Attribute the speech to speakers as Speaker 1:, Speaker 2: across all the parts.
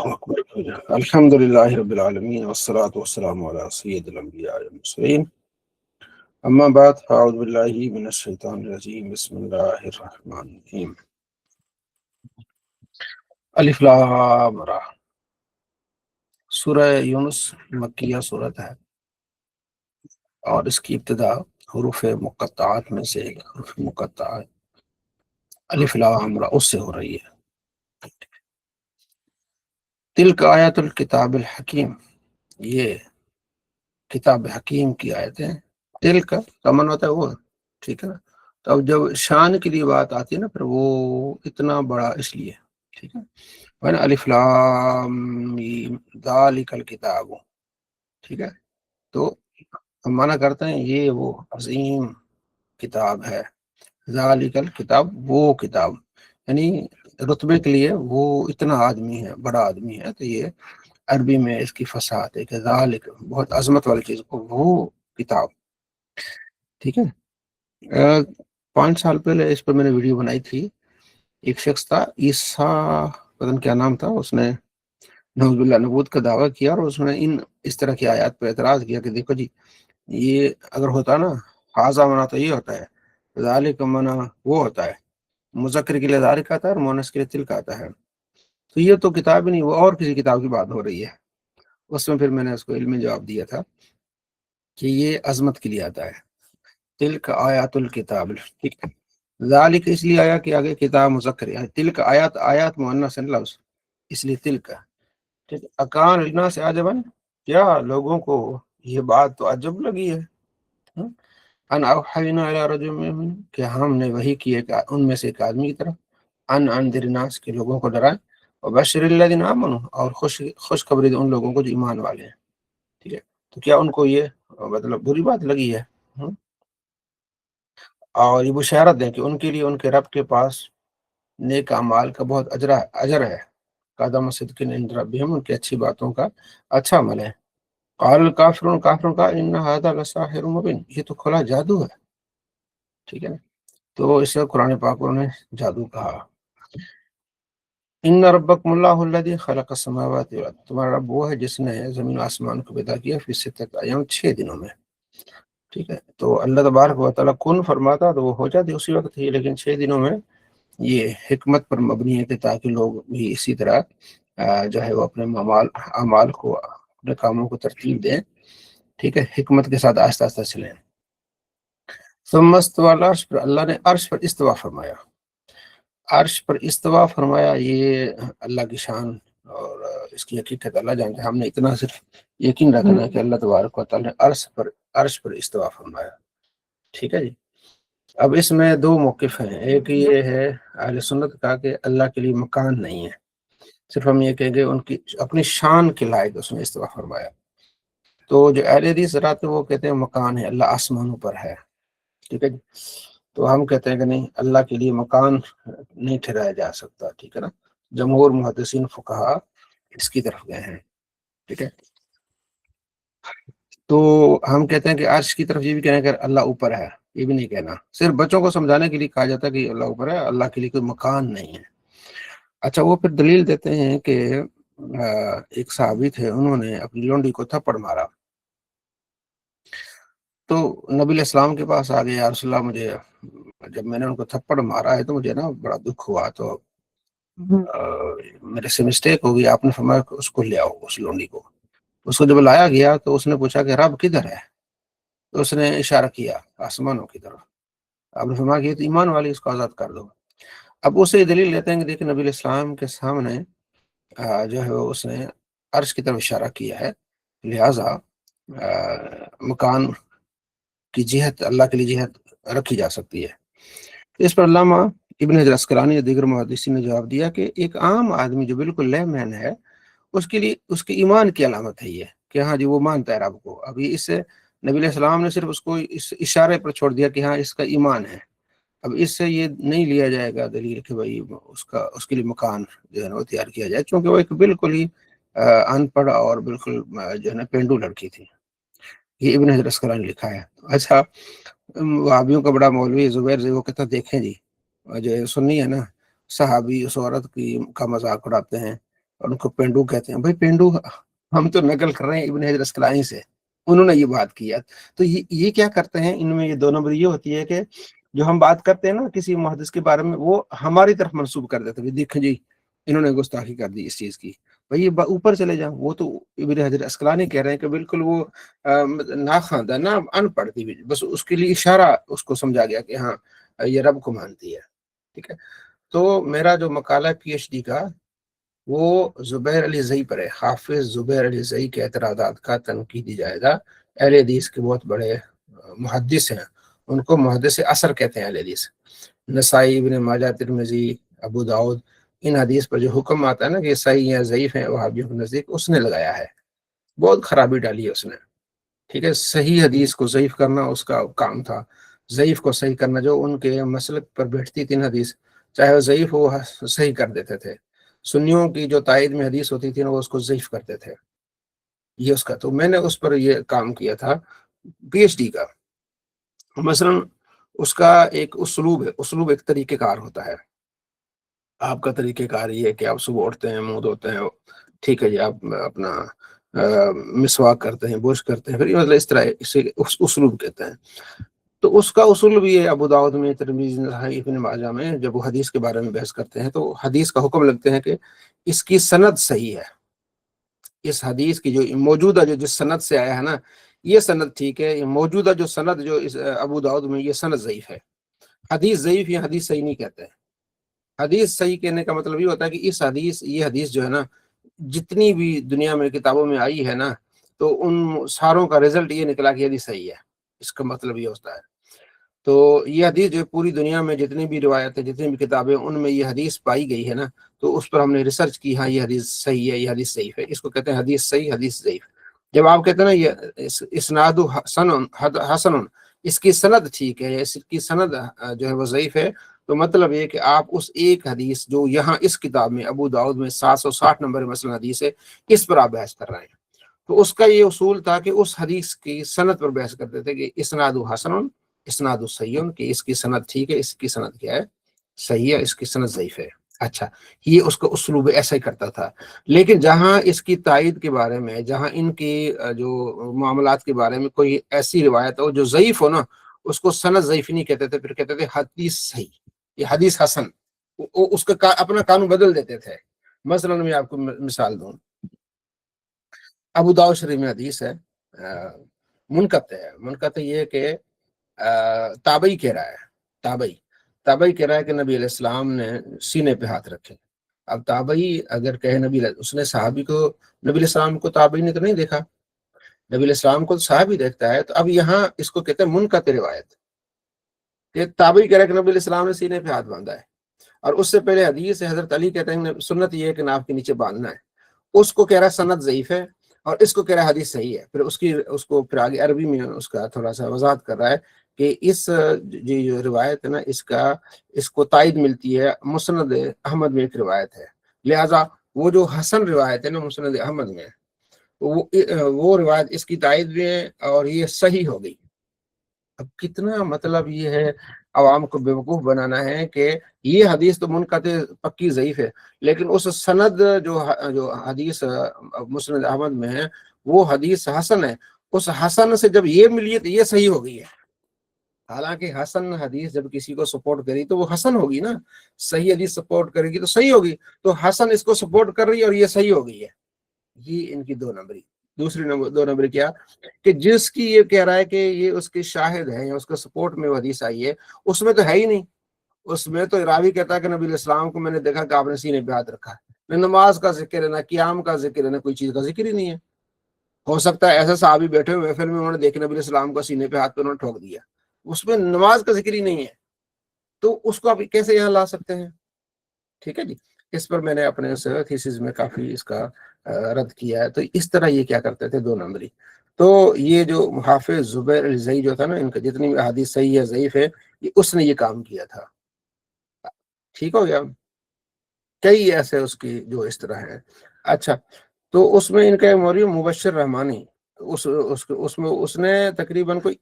Speaker 1: أكبر. الحمد لله رب العالمين والصلاة والسلام على سيد الأنبياء والمرسلين. أما بعد فأعوذ بالله من الشيطان الرجيم. بسم الله الرحمن الرحيم. الف لام را. سورہ یونس مکیہ صورت ہے اور اس کی ابتدا حروف مقطعات میں سے ایک حروف مقطع الف لام را اس سے ہو رہی ہے. تلک آیات الکتاب الحکیم، یہ کتاب حکیم کی آیتیں. تل کا من ہوتا ہے وہ، ٹھیک ہے نا. تو اب جب شان کے لیے بات آتی ہے نا پھر وہ اتنا بڑا اس لیے، ٹھیک ہے. الف لام میم ذالک الکتاب، ٹھیک ہے. تو ہم مانا کرتے ہیں یہ وہ عظیم کتاب ہے. ذالک الکتاب، وہ کتاب، یعنی رتبے کے لیے وہ اتنا آدمی ہے، بڑا آدمی ہے. تو یہ عربی میں اس کی فصاحت ہے کہ ذالک، بہت عظمت والی چیز کو، وہ کتاب، ٹھیک ہے. 5 سال پہلے اس پر میں نے ویڈیو بنائی تھی. ایک شخص تھا عیسیٰ، پتہ نہیں کیا نام تھا، اس نے نعوذ باللہ نبوت کا دعویٰ کیا اور اس نے اس طرح کی آیات پہ اعتراض کیا کہ دیکھو جی، یہ اگر ہوتا نا حاضہ منا تو یہ ہوتا ہے، ذالک منا وہ ہوتا ہے، مذکر کے لیے ذالک آتا ہے اور مؤنث کے لیے تلک آتا ہے. تو یہ تو کتاب ہی نہیں، وہ اور کسی کتاب کی بات ہو رہی ہے. اس میں پھر میں نے اس کو علمی جواب دیا تھا کہ یہ عظمت کے لیے آتا ہے. تلک آیات الکتاب، ٹھیک ہے. ذالک اس لیے آیا کہ آگے کتاب مذکر ہے. تلک آیات، آیات مؤنث ہے لفظ، اس لیے تلک، ٹھیک ہے. اکان لنا سے عجبن، کیا لوگوں کو یہ بات تو عجب لگی ہے. ان اوحینا الی رجل منہم، کہ ہم نے وحی کی ہے ان میں سے ایک آدمی کی طرف، ان انذر الناس، کے لوگوں کو ڈرائیں، وبشر الذین آمنوا، اور خوشخبری دے ان لوگوں کو جو ایمان والے ہیں. ٹھیک ہے. تو کیا ان کو یہ مطلب بری بات لگی ہے؟ اور یہ بشارت دیں کہ ان کے لیے ان کے رب کے پاس نیک اعمال کا بہت اجر ہے. قدم صدق عند ربہم، ان کی اچھی باتوں کا اچھا عمل ہے. قال الکافرون، کافروں کا ان ھذا لساحر مبین، یہ تو کھلا جادو ہے. ٹھیک ہے نا. تو اس سے قرآن پاک نے جادو کہا. ان ربکم اللہ الذی خلق السماوات والارض، تمہارا رب وہ ہے جس نے زمین و آسمان کو پیدا کیا فی ستۃ ایام، 6 دنوں میں. ٹھیک ہے. تو اللہ تبارک و تعالیٰ کن فرماتا تو وہ ہو جاتی اسی وقت ہی، لیکن 6 دنوں میں یہ حکمت پر مبنی ہے کہ تاکہ لوگ بھی اسی طرح جو ہے وہ اپنے اعمال کو، اپنے کاموں کو ترتیب دیں. ٹھیک ہے. حکمت کے ساتھ آہستہ آہستہ چلیں. ثم استوى على العرش، پر اللہ نے عرش پر استوا فرمایا. عرش پر استوا فرمایا، یہ اللہ کی شان اور اس کی حقیقت اللہ جانتے ہیں. ہم نے اتنا صرف یقین رکھنا ہے کہ اللہ تبارک و تعالیٰ نے عرش پر استوا فرمایا. ٹھیک ہے جی. اب اس میں 2 موقف ہیں. ایک یہ ہے اہل سنت کا کہ اللہ کے لیے مکان نہیں ہے، صرف ہم یہ کہیں گے ان کی اپنی شان کے لائق اس نے استوا فرمایا. تو جو اہل حدیث رات وہ کہتے ہیں مکان ہے، اللہ آسمانوں پر ہے. ٹھیک ہے جی. تو ہم کہتے ہیں کہ نہیں، اللہ کے لیے مکان نہیں ٹھہرایا جا سکتا. ٹھیک ہے نا. جمہور محدثین فقہا اس کی طرف گئے ہیں. ٹھیک ہے. تو ہم کہتے ہیں کہ عرش کی طرف یہ بھی کہنا کہ اللہ اوپر ہے، یہ بھی نہیں کہنا. صرف بچوں کو سمجھانے کے لیے کہا جاتا ہے کہ اللہ اوپر ہے، اللہ کے لیے کوئی مکان نہیں ہے. اچھا، وہ پھر دلیل دیتے ہیں کہ ایک صحابی تھے، انہوں نے اپنی لونڈی کو تھپڑ مارا. تو نبی علیہ السلام کے پاس آ گئے، یا رسول اللہ مجھے، جب میں نے ان کو تھپڑ مارا ہے تو مجھے نا بڑا دکھ ہوا، تو میرے سے مسٹیک ہو گئی. آپ نے فرمایا کہ اس کو لے آؤ، اس لونڈی کو. اس کو جب لایا گیا تو اس نے پوچھا کہ رب کدھر ہے؟ تو اس نے اشارہ کیا آسمانوں کی طرف. آپ نے فرمایا کہ یہ تو ایمان والی، اس کو آزاد کر دو. اب اسے دلیل لیتے ہیں کہ دیکھیں نبی علیہ السلام کے سامنے جو ہے اس نے عرش کی طرف اشارہ کیا ہے، لہذا مکان کی جہت اللہ کے لیے جہت رکھی جا سکتی ہے. اس پر علامہ ابن حجر عسقلانی یا دیگر محدثین نے جواب دیا کہ ایک عام آدمی جو بالکل لے مین ہے، اس کے لیے اس کے ایمان کی علامت ہے یہ کہ ہاں جی وہ مانتا ہے رب کو. ابھی اس سے نبی علیہ السلام نے صرف اس کو اس اشارے پر چھوڑ دیا کہ ہاں اس کا ایمان ہے. اب اس سے یہ نہیں لیا جائے گا دلیل کہ بھائی اس کے لیے مکان جو ہے نا وہ تیار کیا جائے، چونکہ وہ ایک بالکل ہی ان پڑھ اور بالکل جو ہے نا پینڈو لڑکی تھی. یہ ابن حجر عسقلانی نے لکھا ہے. اچھا، وہابیوں کا بڑا مولوی زبیر وہ کہتا دیکھیں جی، جو سنی ہے نا، صحابی اس عورت کا مذاق اڑاتے ہیں اور ان کو پینڈو کہتے ہیں. بھائی پینڈو ہم تو نقل کر رہے ہیں ابن حجر اسقلانی سے، انہوں نے یہ بات کیا. تو یہ کیا کرتے ہیں ان میں، یہ دو نمبر یہ ہوتی ہے کہ جو ہم بات کرتے ہیں نا کسی محدث کے بارے میں، وہ ہماری طرف منسوب کر دیتے ہیں. دیکھیں جی انہوں نے گستاخی کر دی اس چیز کی. بھائی یہ اوپر چلے جاؤ، وہ تو ابن حجر اسقلانی کہہ رہے ہیں کہ بالکل وہ ناخواندہ نہ ان پڑھ تھی، بس اس کے لیے اشارہ اس کو سمجھا گیا کہ ہاں یہ رب کو مانتی ہے. ٹھیک ہے. تو میرا جو مقالہ پی ایچ ڈی کا وہ زبیر علی زئی پر ہے. حافظ زبیر علی زئی کے اعتراضات کا تنقیدی جائزہ. اہل حدیث کے بہت بڑے محدث ہیں، ان کو محدث اثر کہتے ہیں اہل حدیث. نسائی، ابن ماجہ، ترمذی، ابو داؤد، ان حدیث پر جو حکم آتا ہے نا کہ صحیح یا ضعیف ہیں وہابیوں کے نزدیک، اس نے لگایا ہے. بہت خرابی ڈالی ہے اس نے. ٹھیک ہے. صحیح حدیث کو ضعیف کرنا اس کا کام تھا، ضعیف کو صحیح کرنا. جو ان کے مسلک پر بیٹھتی تھی حدیث، چاہے وہ ضعیف ہو صحیح کر دیتے تھے. سنیوں کی جو تائید میں حدیث ہوتی تھی نا، وہ اس کو ضعیف کرتے تھے. یہ اس کا، تو میں نے اس پر یہ کام کیا تھا پی ایچ ڈی کا. مثلا اس کا ایک اسلوب ہے، اسلوب ایک طریقہ کار ہوتا ہے. آپ کا طریقہ کار یہ ہے کہ آپ صبح اٹھتے ہیں، منہ دھوتے ہیں، ٹھیک ہے جی، آپ اپنا مسواک کرتے ہیں، برش کرتے ہیں، پھر مطلب اس طرح اسے اسلوب کہتے ہیں. تو اس کا اصول بھی ہے. ابو داؤد میں، ترمذی، نسائی، ابن ماجہ میں جب وہ حدیث کے بارے میں بحث کرتے ہیں تو حدیث کا حکم لگتے ہیں کہ اس کی سند صحیح ہے. اس حدیث کی جو موجودہ جو جس سند سے آیا ہے نا، یہ سند ٹھیک ہے. یہ موجودہ جو سند جو اس ابو داؤد میں، یہ سند ضعیف ہے. حدیث ضعیف یا حدیث صحیح نہیں کہتے ہیں. حدیث صحیح کہنے کا مطلب یہ ہوتا ہے کہ اس حدیث، یہ حدیث جو ہے نا، جتنی بھی دنیا میں کتابوں میں آئی ہے نا، تو ان ساروں کا رزلٹ یہ نکلا کہ حدیث صحیح ہے. اس کا مطلب یہ ہوتا ہے. تو یہ حدیث جو پوری دنیا میں جتنی بھی روایتیں، جتنی بھی کتابیں، ان میں یہ حدیث پائی گئی ہے نا، تو اس پر ہم نے ریسرچ کی. ہاں یہ حدیث صحیح ہے، یہ حدیث ضعیف ہے. اس کو کہتے ہیں حدیث صحیح، حدیث ضعیف. جب آپ کہتے ہیں نا یہ اسناد حسن، اس کی سند ٹھیک ہے، اس کی سند جو ہے وہ ضعیف ہے، تو مطلب یہ کہ آپ اس ایک حدیث جو یہاں اس کتاب میں ابو داؤد میں 760 نمبر مثلا حدیث ہے، اس پر آپ بحث کر رہے ہیں. تو اس کا یہ اصول تھا کہ اس حدیث کی سند پر بحث کرتے تھے کہ اسناد حسن، اسناد صحیح، کہ اس کی سند ٹھیک ہے، اس کی سند کیا ہے، صحیح ہے، اس کی سند ضعیف ہے. اچھا، یہ اس کا اسلوب ایسا ہی کرتا تھا. لیکن جہاں اس کی تائید کے بارے میں، جہاں ان کی جو معاملات کے بارے میں کوئی ایسی روایت ہو جو ضعیف ہو نا، اس کو سند ضعیف نہیں کہتے تھے، پھر کہتے تھے حدیث صحیح، یہ حدیث حسن. اس کا اپنا قانون بدل دیتے تھے. مثلا میں آپ کو مثال دوں. ابو داؤد شریف میں حدیث ہے، منقطع ہے. منقطع یہ کہ تابعی کہہ رہا ہے، تابعی کہہ رہا ہے کہ نبی علیہ السلام نے سینے پہ ہاتھ رکھے. اب تابعی اگر کہے اس نے صحابی کو، نبی علیہ السلام کو تابعی نے تو نہیں دیکھا، نبی علیہ السلام کو صحابی دیکھتا ہے. تو اب یہاں اس کو کہتے ہیں منقطع روایت، کہ تابعی کہہ رہا ہے کہ نبی علیہ السلام نے سینے پہ ہاتھ باندھا ہے، اور اس سے پہلے حدیث ہے حضرت علی کہتے ہیں سنت یہ ہے کہ ناف کے نیچے باندھنا ہے. اس کو کہہ رہا ہے سند ضعیف ہے، اور اس کو کہہ رہا ہے حدیث صحیح ہے. پھر اس کو پھر آگے عربی میں اس کا تھوڑا سا وضاحت کر رہا ہے کہ اس جو روایت ہے نا، اس کو تائید ملتی ہے مسند احمد میں ایک روایت ہے. لہذا وہ جو حسن روایت ہے نا مسند احمد میں، وہ روایت اس کی تائید میں ہے، اور یہ صحیح ہو گئی. اب کتنا مطلب یہ ہے عوام کو بیوقوف بنانا ہے کہ یہ حدیث تو منقطع پکی ضعیف ہے، لیکن اس سند جو حدیث مسند احمد میں ہے، وہ حدیث حسن ہے. اس حسن سے جب یہ ملی تو یہ صحیح ہو گئی ہے. حالانکہ حسن حدیث جب کسی کو سپورٹ کری تو وہ حسن ہوگی نا، صحیح حدیث سپورٹ کرے گی تو صحیح ہوگی. تو حسن اس کو سپورٹ کر رہی ہے اور یہ صحیح ہو گئی ہے. یہ ان کی دو نمبری. دوسری دو نمبر کیا کہ جس کی یہ کہہ رہا ہے کہ یہ اس کے شاہد ہے یا اس کے سپورٹ میں حدیث آئی ہے، اس میں تو ہے ہی نہیں. اس میں تو راوی کہتا ہے کہ نبی علیہ السلام کو میں نے دیکھا کہ آپ نے سینے پہ ہاتھ رکھا ہے. نہ نماز کا ذکر ہے، نہ قیام کا ذکر ہے، نہ کوئی چیز کا ذکر ہی نہیں ہے. ہو سکتا ہے ایسے صحابی بیٹھے ہوئے محفل میں، انہوں نے دیکھا نبی علیہ السلام کو سینے پہ ہاتھ پہ انہوں نے ٹھوک دیا، اس میں نماز کا ذکر ہی نہیں ہے. تو اس کو آپ کیسے یہاں لا سکتے ہیں؟ ٹھیک ہے جی. اس پر میں نے اپنے تھیسس میں کافی اس کا رد کیا ہے. تو اس طرح یہ کیا کرتے تھے، دو نمبری. تو یہ جو حافظ زبیر الزئی جو تھا نا، ان کا جتنی بھی احادیث صحیح ہے ضعیف ہے، اس نے یہ کام کیا تھا. ٹھیک ہو گیا. کئی ایسے اس کی جو اس طرح ہے. اچھا، تو اس میں ان کا مولوی مبشر رحمانی، اس نے تقریباً کوئی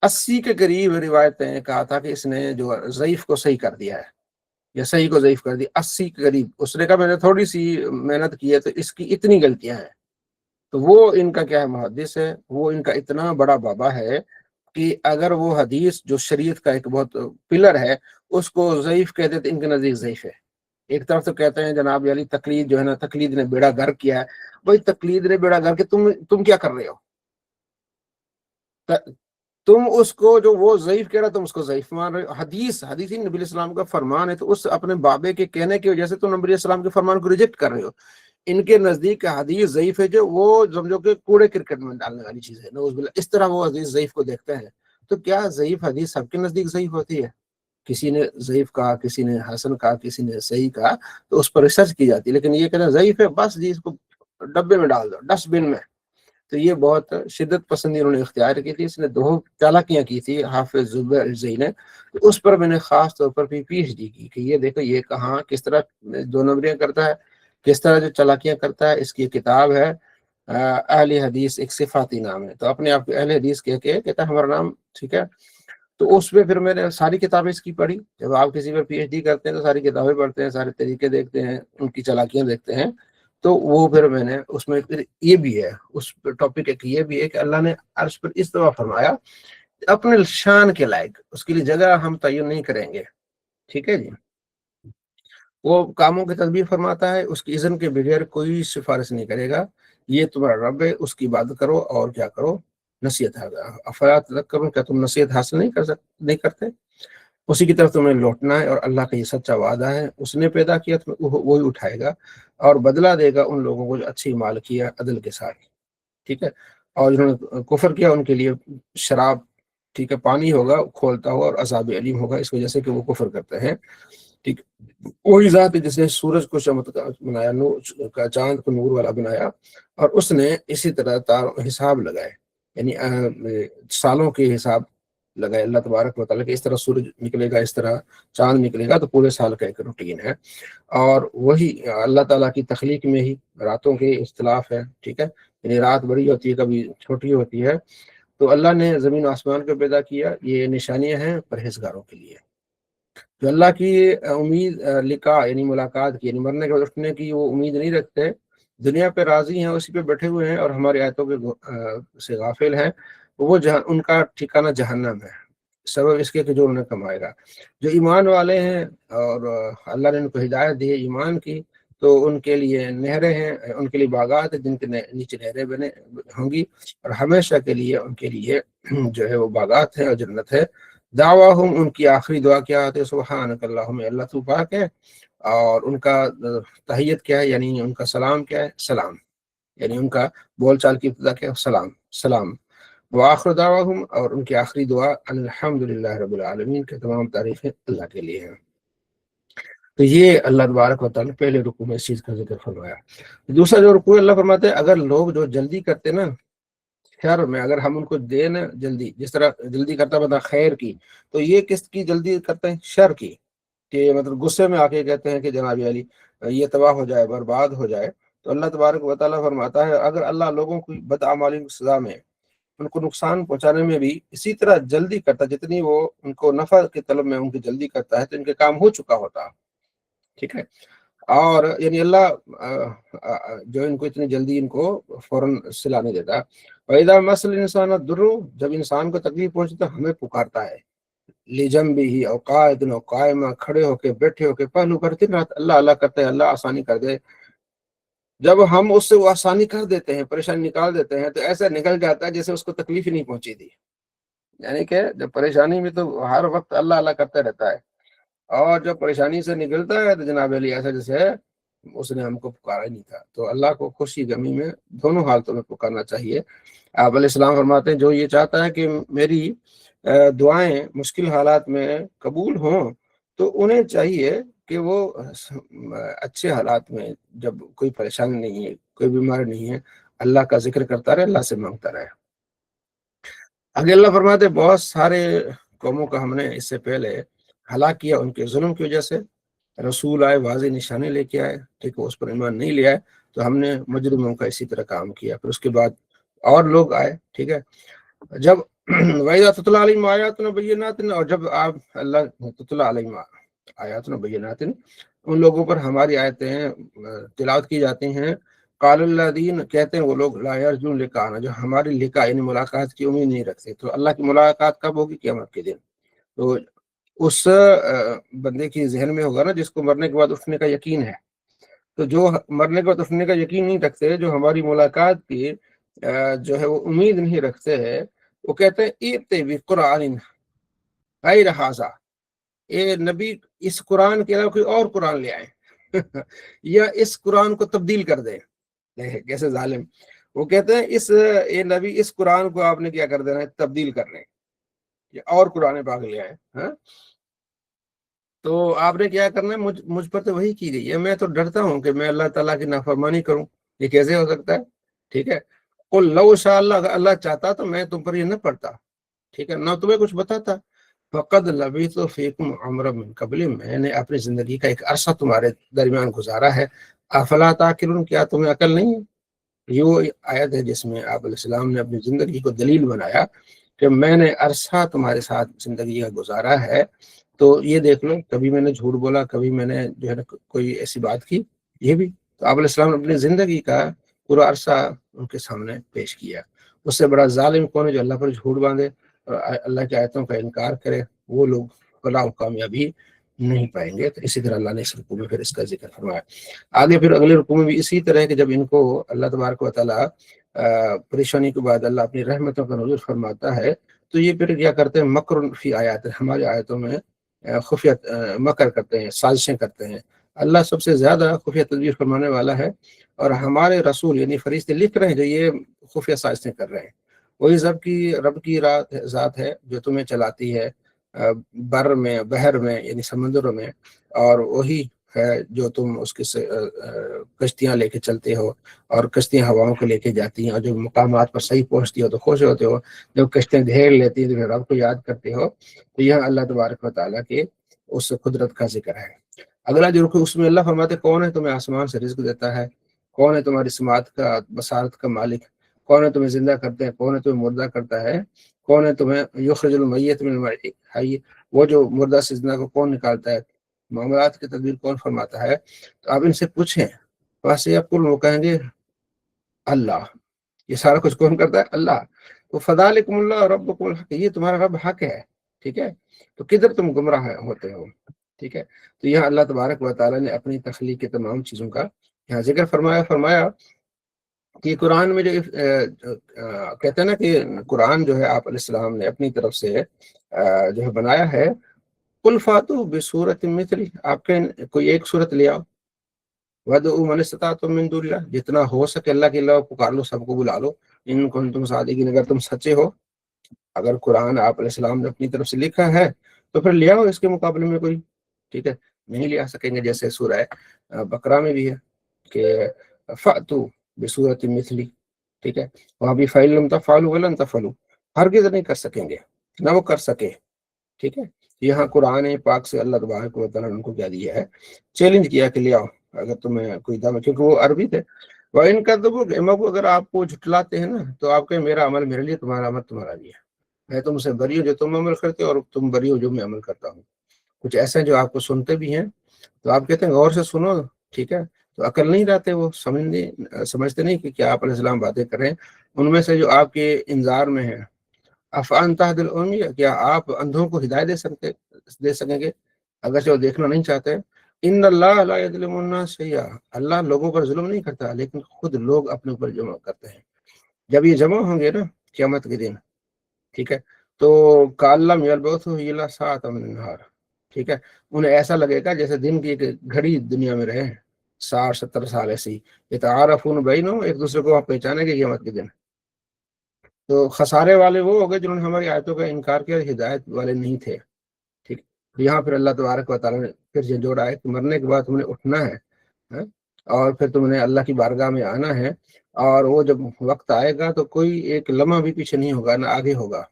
Speaker 1: 80 کے قریب روایتیں کہا تھا کہ اس نے جو ضعیف کو صحیح کر دیا ہے. یا صحیح کو ضعیف کر دی 80 کے قریب. اس نے کہا میں نے تھوڑی سی محنت کی ہے تو اس کی اتنی غلطیاں ہیں. تو وہ ان کا کیا ہے، محدث ہے، وہ ان کا اتنا بڑا بابا ہے کہ اگر وہ حدیث جو شریعت کا ایک بہت پلر ہے اس کو ضعیف کہتے تو ان کے نزدیک ضعیف ہے. ایک طرف تو کہتے ہیں جناب علی تقلید جو ہے نا، تقلید نے بیڑا گرک کیا ہے. بھائی تقلید نے بیڑا گرک، تم کیا کر رہے ہو؟ تم اس کو جو وہ ضعیف کہہ رہا تم اس کو ضعیف مان رہے ہو. حدیث نبی علیہ السلام کا فرمان ہے، تو اس اپنے بابے کے کہنے کی وجہ سے تم نبی علیہ السلام کے فرمان کو ریجیکٹ کر رہے ہو. ان کے نزدیک حدیث ضعیف ہے جو وہ سمجھو کہ کوڑے کرکٹ میں ڈالنے والی چیز ہے، نعوذ باللہ. اس طرح وہ حدیث ضعیف کو دیکھتے ہیں. تو کیا ضعیف حدیث سب کے نزدیک ضعیف ہوتی ہے؟ کسی نے ضعیف کہا، کسی نے حسن کہا، کسی نے صحیح کہا، تو اس پر ریسرچ کی جاتی ہے. لیکن یہ کہنا ضعیف ہے بس جی اس کو ڈبے میں ڈال دو، ڈسٹ بن میں. تو یہ بہت شدت پسندی انہوں نے اختیار کی تھی. اس نے دو چالاکیاں کی تھی حافظ زبیر الجزئی نے. تو اس پر میں نے خاص طور پر پی ایچ ڈی کی کہ یہ دیکھو یہ کہاں کس طرح دو نمبریاں کرتا ہے، کس طرح جو چالاکیاں کرتا ہے. اس کی کتاب ہے اہل حدیث ایک صفاتی نام ہے، تو اپنے آپ کو اہل حدیث کہہ کے کہتا ہے ہمارا نام، ٹھیک ہے. تو اس میں پھر میں نے ساری کتابیں اس کی پڑھی. جب آپ کسی پر پی ایچ ڈی کرتے ہیں تو ساری کتابیں پڑھتے ہیں، سارے طریقے دیکھتے ہیں، ان کی چالاکیاں دیکھتے ہیں. تو وہ پھر میں نے اس میں پھر یہ بھی ہے، اس ٹاپک ایک یہ بھی ہے کہ اللہ نے عرش پر اس طرح فرمایا اپنے شان کے لائق، اس کے لیے جگہ ہم تعین نہیں کریں گے، ٹھیک ہے جی. وہ کاموں کی تدبیر فرماتا ہے، اس کی اذن کے بغیر کوئی سفارش نہیں کرے گا. یہ تمہارا رب ہے، اس کی عبادت کرو اور کیا کرو، نصیحت افراد کرو. کیا تم نصیحت حاصل نہیں کرتے؟ اسی کی طرف تمہیں لوٹنا ہے، اور اللہ کا یہ سچا وعدہ ہے، اس نے پیدا کیا تو وہی اٹھائے گا اور بدلہ دے گا ان لوگوں کو جو اچھی مال کیا عدل کے ساتھ، ٹھیک ہے. اور جنہوں نے کفر کیا ان کے لیے شراب، ٹھیک ہے، پانی ہوگا کھولتا ہوا اور عذاب علیم ہوگا، اس وجہ سے کہ وہ کفر کرتے ہیں، ٹھیک. وہی ذات ہے جس نے سورج کو چمکدار بنایا، نور کا، چاند کو نور والا بنایا، اور اس نے اسی طرح حساب لگائے، یعنی سالوں کے حساب لگائے اللہ تبارک و تعالیٰ کہ اس طرح سورج نکلے گا، اس طرح چاند نکلے گا، تو پورے سال کا ایک روٹین ہے. اور وہی اللہ تعالیٰ کی تخلیق میں ہی راتوں کے اختلاف ہے، ٹھیک ہے، یعنی رات بڑی ہوتی ہے کبھی چھوٹی ہوتی ہے. تو اللہ نے زمین و آسمان کو پیدا کیا، یہ نشانیاں ہیں پرہیزگاروں کے لیے جو اللہ کی امید لقاء یعنی ملاقات کی، یعنی مرنے کے اٹھنے کی وہ امید نہیں رکھتے، دنیا پہ راضی ہیں، اسی پہ بیٹھے ہوئے ہیں اور ہماری آیتوں کے سے غافل ہیں. وہ ان کا ٹھکانہ جہنم ہے، سبب اس کے کہ جو انہوں نے کمائے گا. جو ایمان والے ہیں اور اللہ نے ان کو ہدایت دی ہے ایمان کی، تو ان کے لیے نہریں ہیں، ان کے لیے باغات ہیں جن کے نیچے نہریں بنے ہوں گی، اور ہمیشہ کے لیے ان کے لیے جو ہے وہ باغات ہیں اور جنت ہے. دعواہم، ان کی آخری دعا کیا ہوتی ہے، سبحانک اللہم، اللہ تو پاک ہے. اور ان کا تحیت کیا ہے، یعنی ان کا سلام کیا ہے، سلام، یعنی ان کا بول چال کی ابتدا کیا ہے، سلام سلام. وآخر دعواہم، اور ان کی آخری دعا الحمدللہ رب العالمین، کے تمام تعریفیں اللہ کے لیے ہیں. تو یہ اللہ تبارک و تعالیٰ پہلے رکوع میں اس چیز کا ذکر فرمایا. دوسرا جو رکوع اللہ فرماتے ہیں اگر لوگ جو جلدی کرتے نا خیر میں، اگر ہم ان کو دیں نا جلدی، جس طرح جلدی کرتا بتا خیر کی، تو یہ کس کی جلدی کرتے ہیں، شر کی، کہ مطلب غصے میں آ کے کہتے ہیں کہ جناب علی یہ تباہ ہو جائے، برباد ہو جائے. تو اللہ تبارک و تعالیٰ فرماتا ہے اگر اللہ لوگوں کی بدعمالی کی سزا میں، ان کو نقصان پہنچانے میں بھی اسی طرح جلدی کرتا جتنی وہ ان کو نفع کے طلب میں ان کی جلدی کرتا ہے، تو ان کے کام ہو چکا ہوتا، ٹھیک ہے. اور یعنی اللہ جو ان کو اتنی جلدی ان کو فوراً صلاح نہیں دیتا. وَإِذَا مَسَّ الْإِنسَانَ الضُّرُّ، جب انسان کو تکلیف پہنچتی تو ہمیں پکارتا ہے، لِجَنبِهِ او قاعدًا او قائما، کھڑے ہو کے، بیٹھے ہو کے، پہلو کرتے رات اللہ اللہ کرتے ہیں، اللہ آسانی کر دے. جب ہم اس سے وہ آسانی کر دیتے ہیں، پریشانی نکال دیتے ہیں، تو ایسا نکل جاتا ہے جیسے اس کو تکلیف ہی نہیں پہنچی تھی. یعنی کہ جب پریشانی میں تو ہر وقت اللہ اللہ کرتا رہتا ہے، اور جب پریشانی سے نکلتا ہے تو جناب علی ایسا جیسے ہے اس نے ہم کو پکارا ہی نہیں تھا. تو اللہ کو خوشی غمی میں دونوں حالتوں میں پکارنا چاہیے. آپ علیہ السلام فرماتے ہیں جو یہ چاہتا ہے کہ میری دعائیں مشکل حالات میں قبول ہوں، تو انہیں چاہیے کہ وہ اچھے حالات میں، جب کوئی پریشانی نہیں ہے، کوئی بیماری نہیں ہے، اللہ کا ذکر کرتا رہے، اللہ سے مانگتا رہے. آگے اللہ فرماتے بہت سارے قوموں کا ہم نے اس سے پہلے ہلاک کیا ان کے ظلم کی وجہ سے. رسول آئے، واضح نشانے لے کے آئے، ٹھیک ہے، اس پر ایمان نہیں لے آئے، تو ہم نے مجرموں کا اسی طرح کام کیا. پھر اس کے بعد اور لوگ آئے، ٹھیک ہے. جب وَإِذَا تُتْلَىٰ عَلَيْهِمْ آيَاتُنَا بَيِّنَاتٍ، اور جب آپ اللہ تتلیٰ علیہم آیاتنا بینات، ان لوگوں پر ہماری آیتیں تلاوت کی جاتی ہیں. قال الذین، کہتے ہیں وہ لوگ، لا یرجون لقاءنا، جو ہماری لقاء یعنی ملاقات کی امید نہیں رکھتے. تو اللہ کی ملاقات کب ہوگی؟ قیامت کے دن. تو اس بندے کی ذہن میں ہوگا نا جس کو مرنے کے بعد اٹھنے کا یقین ہے. تو جو مرنے کے بعد اٹھنے کا یقین نہیں رکھتے، جو ہماری ملاقات کی جو ہے وہ امید نہیں رکھتے ہیں، وہ کہتے ہیں ایتے بقرآن غیر ھذا، اے نبی اس قرآن کے علاوہ کوئی اور قرآن لے آئے یا اس قرآن کو تبدیل کر دیں. کیسے ظالم. وہ کہتے ہیں اے نبی اس قرآن کو آپ نے کیا کر دینا ہے، تبدیل کرنے، یا اور قرآن پاک لے آئے. ہاں، تو آپ نے کیا کرنا ہے، مجھ پر تو وہی کی گئی ہے. میں تو ڈرتا ہوں کہ میں اللہ تعالیٰ کی نافرمانی کروں. یہ کیسے ہو سکتا ہے؟ ٹھیک ہے. قل لو شاء اللہ، اگر اللہ چاہتا تو میں تم پر یہ نہ پڑتا، ٹھیک ہے، نہ تمہیں کچھ بتاتا. فقد لبثت فیکم عمرا من قبل، میں نے اپنی زندگی کا ایک عرصہ تمہارے درمیان گزارا ہے. افلا تعقلون، کیا تمہیں عقل نہیں ہے؟ یہ وہ آیت ہے جس میں آپ علیہ السلام نے اپنی زندگی کو دلیل بنایا کہ میں نے عرصہ تمہارے ساتھ زندگی کا گزارا ہے. تو یہ دیکھ لو، کبھی میں نے جھوٹ بولا، کبھی میں نے جو ہے نا کوئی ایسی بات کی، یہ بھی. تو آپ علیہ السلام نے اپنی زندگی کا پورا عرصہ ان کے سامنے پیش کیا. اس سے بڑا ظالم کون ہے جو اللہ پر جھوٹ باندھے اور اللہ کی آیتوں کا انکار کرے؟ وہ لوگ فلاح و کامیابی نہیں پائیں گے. تو اسی طرح اللہ نے اس رکوع میں پھر اس کا ذکر فرمایا. آگے پھر اگلے رکوع میں بھی اسی طرح ہے کہ جب ان کو اللہ تبارک و تعالیٰ پریشانی کے بعد اللہ اپنی رحمتوں کا نزول فرماتا ہے، تو یہ پھر کیا کرتے ہیں، مکر فی آیات، ہماری آیتوں میں خفیہ مکر کرتے ہیں، سازشیں کرتے ہیں. اللہ سب سے زیادہ خفیہ تدبیر فرمانے والا ہے، اور ہمارے رسول یعنی فرشتے لکھ رہے ہیں جو یہ خفیہ سازشیں کر رہے ہیں. وہی رب کی ذات ہے جو تمہیں چلاتی ہے بر میں، بحر میں یعنی سمندروں میں، اور وہی ہے جو تم اس کے کشتیاں لے کے چلتے ہو، اور کشتیاں ہواؤں کو لے کے جاتی ہیں، اور جو مقامات پر صحیح پہنچتی ہو تو خوش ہوتے ہو، جب کشتیاں گھیر لیتی ہیں تو پھر رب کو یاد کرتے ہو. تو یہ اللہ تبارک و تعالیٰ کے اس قدرت کا ذکر ہے. اگلا جو رکوع، اس میں اللہ فرماتے کون ہے تمہیں آسمان سے رزق دیتا ہے، کون ہے تمہاری سماعت کا، بصارت کا مالک، کون ہے تمہیں زندہ کرتے ہیں، کون ہے تمہیں مردہ کرتا ہے، کون ہے تمہیں یخرج المیت من الحی، وہ جو مردہ سے زندہ کو کون نکالتا ہے، معاملات کی تدبیر کون فرماتا ہے. تو آپ ان سے پوچھیں، ویسے یقول، وہ کہیں گے اللہ. یہ سارا کچھ کون کرتا ہے؟ اللہ. تو فذالکم اللہ ربکم الحق، یہ تمہارا رب حق ہے. ٹھیک ہے، تو کدھر تم گمراہ ہوتے ہو؟ ٹھیک ہے. تو یہاں اللہ تبارک و تعالیٰ نے اپنی تخلیق کے تمام چیزوں کا یہاں ذکر فرمایا کہ قرآن میں جو کہتے ہیں نا کہ قرآن جو ہے آپ علیہ السلام نے اپنی طرف سے جو ہے بنایا ہے. قل فاتوا بسورۃ مثلی، آپ کے کوئی ایک صورت لے آؤ. وَادْعُوا مَنِ اسْتَطَعْتُم مِّن دُونِ اللَّهِ، جتنا ہو سکے اللہ کے علاوہ پکار لو، سب کو بلا لو. ان کنتم صادقین، اگر تم سچے ہو. اگر قرآن آپ علیہ السلام نے اپنی طرف سے لکھا ہے تو پھر لے آؤ اس کے مقابلے میں کوئی. ٹھیک ہے، نہیں لے آ سکیں گے جیسے سورہ بقرہ میں بھی ہے کہ فَأْتُوا بِسُورَةٍ مِّثْلِهِ. ٹھیک ہے، وہاں بھی فَإِن لَّمْ تَفْعَلُوا وَلَن تَفْعَلُوا، ہرگز نہیں کر سکیں گے، نہ وہ کر سکے. ٹھیک ہے، یہاں قرآن پاک سے اللہ تبارک و تعالیٰ نے ان کو کیا دیا ہے، چیلنج کیا کہ لے آؤ اگر تمہیں کوئی دعویٰ، کیونکہ وہ عربی تھے. وَإِن كَذَّبُوكَ، اگر آپ کو جھٹلاتے ہیں نا تو آپ کہیں میرا عمل میرے لیے، تمہارا عمل تمہارا لیے. میں تم سے بری ہوں جو تم عمل کرتے ہو، اور تم بری ہو جو میں عمل کرتا ہوں. کچھ ایسے جو آپ کو سنتے بھی ہیں تو آپ کہتے ہیں غور سے سنو. ٹھیک ہے، تو عقل نہیں رہتے، وہ سمجھتے نہیں کہ کیا آپ علیہ السلام باتیں کر رہے ہیں. ان میں سے جو آپ کے انذار میں ہے، افان تہد العمی، کیا آپ اندھوں کو ہدایت دے سکیں گے اگرچہ وہ دیکھنا نہیں چاہتے. ان اللہ لا یظلم الناس شیئا، اللہ لوگوں پر ظلم نہیں کرتا لیکن خود لوگ اپنے اوپر جمع کرتے ہیں. جب یہ جمع ہوں گے نا قیامت کے دن، ٹھیک ہے، تو کالم یلبث الا ساعۃ من النہار. ٹھیک ہے، انہیں ایسا لگے گا جیسے دن کی ایک گھڑی دنیا میں رہے 60-70 سال ایسے ہی. یتعارفون بینہم، ایک دوسرے کو آپ پہچانیں گے قیامت کے دن. تو خسارے والے وہ ہو گئے جنہوں نے ہماری آیتوں کا انکار کیا، ہدایت والے نہیں تھے. ٹھیک، یہاں پھر اللہ تبارک و تعالیٰ نے پھر یہ جوڑا ہے کہ مرنے کے بعد تم نے اٹھنا ہے، اور پھر تم نے اللہ کی بارگاہ میں آنا ہے، اور وہ جب وقت آئے گا تو کوئی ایک لمحہ بھی پیچھے نہیں ہوگا، نہ آگے ہوگا.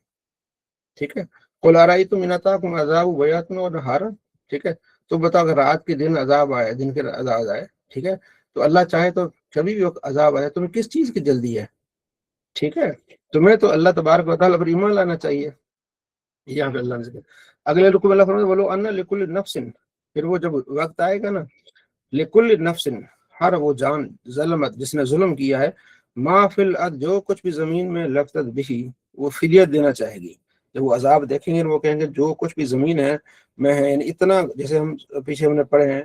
Speaker 1: ٹھیک ہے، قل ارأیتم ان اتاکم عذاب بیاتا ونہارا. ٹھیک ہے، تو بتاؤ اگر رات کے دن عذاب آئے، دن کے عذاب آئے، ٹھیک ہے، تو اللہ چاہے تو کبھی بھی عذاب آئے، تمہیں کس چیز کی جلدی ہے؟ ٹھیک ہے، تمہیں تو اللہ تبارک و تعالیٰ پر ایمان لانا چاہیے. یہاں پہ اللہ نے اگلے رکوع میں اللہ فرماتا ہے وَلَوْ أَنَّ لِكُلِّ نَفْسٍ پھر وہ جب وقت آئے گا نا، لکل نفس، ہر وہ جان، ظلمت، جس نے ظلم کیا ہے، ما فی الارض، جو کچھ بھی زمین میں، لفتت بھی، وہ فدیت دینا چاہے گی. جب وہ عذاب دیکھیں گے وہ کہیں گے جو کچھ بھی زمین ہے میں ہے، یعنی اتنا، جیسے ہم پیچھے ہم نے پڑھے ہیں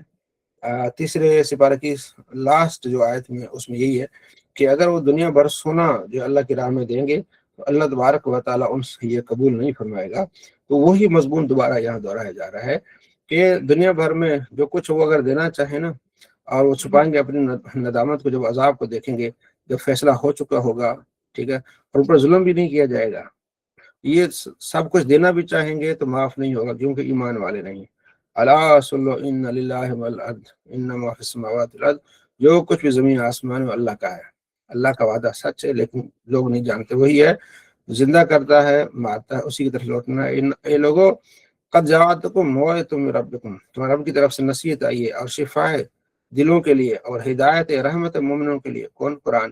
Speaker 1: تیسرے سپارے کی لاسٹ جو آیت میں، اس میں یہی ہے کہ اگر وہ دنیا بھر سونا جو اللہ کی راہ میں دیں گے تو اللہ تبارک و تعالیٰ ان سے یہ قبول نہیں فرمائے گا. تو وہی مضمون دوبارہ یہاں دہرایا جا رہا ہے کہ دنیا بھر میں جو کچھ وہ اگر دینا چاہے نا، اور وہ چھپائیں گے اپنی ندامت کو، جب عذاب کو دیکھیں گے، جب فیصلہ ہو چکا ہوگا، ٹھیک ہے، اور ان پر ظلم بھی نہیں کیا جائے گا، یہ سب کچھ دینا بھی چاہیں گے تو معاف نہیں ہوگا، کیونکہ ایمان والے نہیں. الا صلو ان للہ والارض انما فی السماوات والارض، جو کچھ بھی زمین آسمان میں اللہ کا ہے. اللہ کا وعدہ سچ ہے لیکن لوگ نہیں جانتے. وہی ہے زندہ کرتا ہے، مارتا ہے، اسی کی طرف لوٹنا ہے. اے لوگوں، قد جاءتکم موعظۃ من ربکم، تمہارے رب کی طرف سے نصیحت آئی ہے اور شفا ہے دلوں کے لیے، اور ہدایت رحمت مومنوں کے لیے. کون؟ قرآن.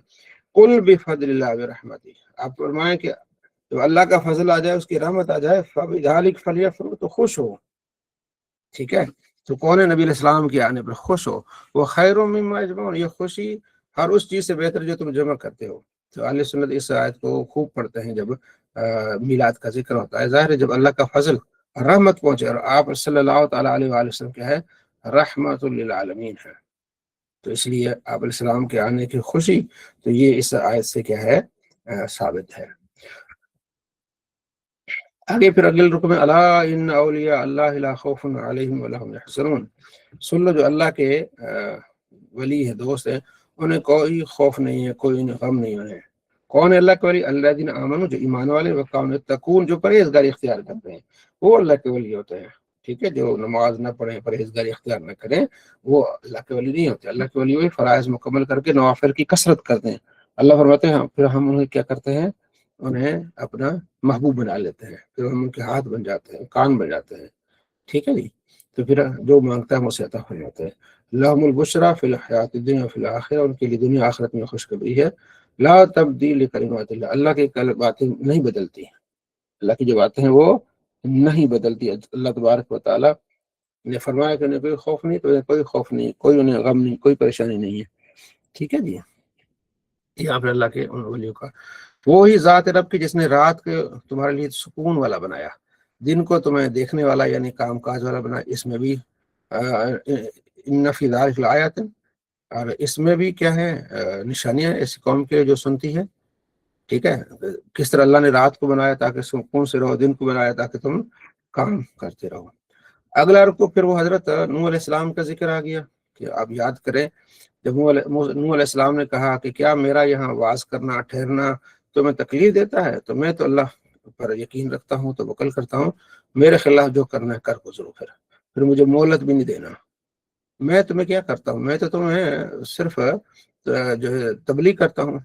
Speaker 1: قل بفضل اللہ برحمتہ، آپ فرمائیں کہ تو اللہ کا فضل آ جائے، اس کی رحمت آ جائے، فبذلک فلیفرحوا، تو خوش ہو. ٹھیک ہے، تو کون ہے؟ نبی علیہ السلام کے آنے پر خوش ہو. وہ خیر مما یجمعون، یہ خوشی ہر اس چیز سے بہتر جو تم جمع کرتے ہو. تو اہل سنت اس آیت کو خوب پڑھتے ہیں جب میلاد کا ذکر ہوتا ہے. ظاہر ہے جب اللہ کا فضل رحمت پہنچے، اور آپ صلی اللہ تعالیٰ علیہ وآلہ وسلم کیا ہے؟ رحمت للعالمین ہے. تو اس لیے آپ علیہ السلام کے آنے کی خوشی، تو یہ اس آیت سے کیا ہے؟ ثابت ہے. آگے پھر اگلے رکو میں، الا ان اولیاء اللہ لا خوف علیہم ولا هم يحزنون، سن لو جو اللہ کے ولی ہے، دوست ہیں، انہیں کوئی خوف نہیں ہے، کوئی انہیں غم نہیں ہے. کون ہے اللہ کے ولی؟ الذین آمنوا، جو ایمان والے، وکانوا یتقون، جو پرہیزگاری اختیار کرتے ہیں، وہ اللہ کے ولی ہوتے ہیں. ٹھیک ہے، جو نماز نہ پڑھیں، پرہیزگاری اختیار نہ کریں، وہ اللہ کے ولی نہیں ہوتے. اللہ کے ولی وہی فرائض مکمل کر کے نوافل کی کثرت کرتے ہیں. اللہ فرماتے ہیں پھر ہم انہیں کیا کرتے ہیں؟ انہیں اپنا محبوب بنا لیتے ہیں، پھر ہم ان کے ہاتھ بن جاتے ہیں، کان بن جاتے ہیں. ٹھیک ہے جی، تو پھر جو مانگتا ہے اسے عطا ہو جاتا ہے. لہم البشریٰ فی الحیات الدنیا وفی الآخرہ، ان کے لیے دنیا آخرت میں خوشخبری ہے. لا تبدیل لکلمات اللہ، اللہ کی باتیں نہیں بدلتی، اللہ کی جو باتیں ہیں وہ نہیں بدلتی. اللہ تبارک و تعالیٰ نے فرمایا کہ انہیں کوئی خوف نہیں، تو انہیں کوئی خوف نہیں، کوئی انہیں غم نہیں، کوئی پریشانی نہیں ہے. ٹھیک ہے جی، یہاں پہ اللہ کے ان ولیوں کا وہی ذات رب کی جس نے رات کے تمہارے لیے سکون والا بنایا، دن کو تمہیں دیکھنے والا یعنی کام کاج والا بنایا. اس میں بھی ان فی ذلک لآیات، اور اس میں بھی کیا ہے؟ نشانیاں ایسی قوم کے جو سنتی ہے. ٹھیک ہے، کس طرح اللہ نے رات کو بنایا تاکہ سکون سے رہو، دن کو بنایا تاکہ تم کام کرتے رہو. اگلا رکو پھر وہ حضرت نوح علیہ السلام کا ذکر آ گیا کہ آپ یاد کریں جب نوح علیہ السلام نے کہا کہ کیا میرا یہاں واز کرنا، ٹھہرنا تمہیں تکلیف دیتا ہے؟ تو میں تو اللہ پر یقین رکھتا ہوں، توکل کرتا ہوں، میرے خلاف جو کرنا ہے کر گزرو، پھر مجھے مہلت بھی نہیں دینا. میں تمہیں کیا کرتا ہوں؟ میں تو تمہیں صرف جو ہے تبلیغ کرتا ہوں،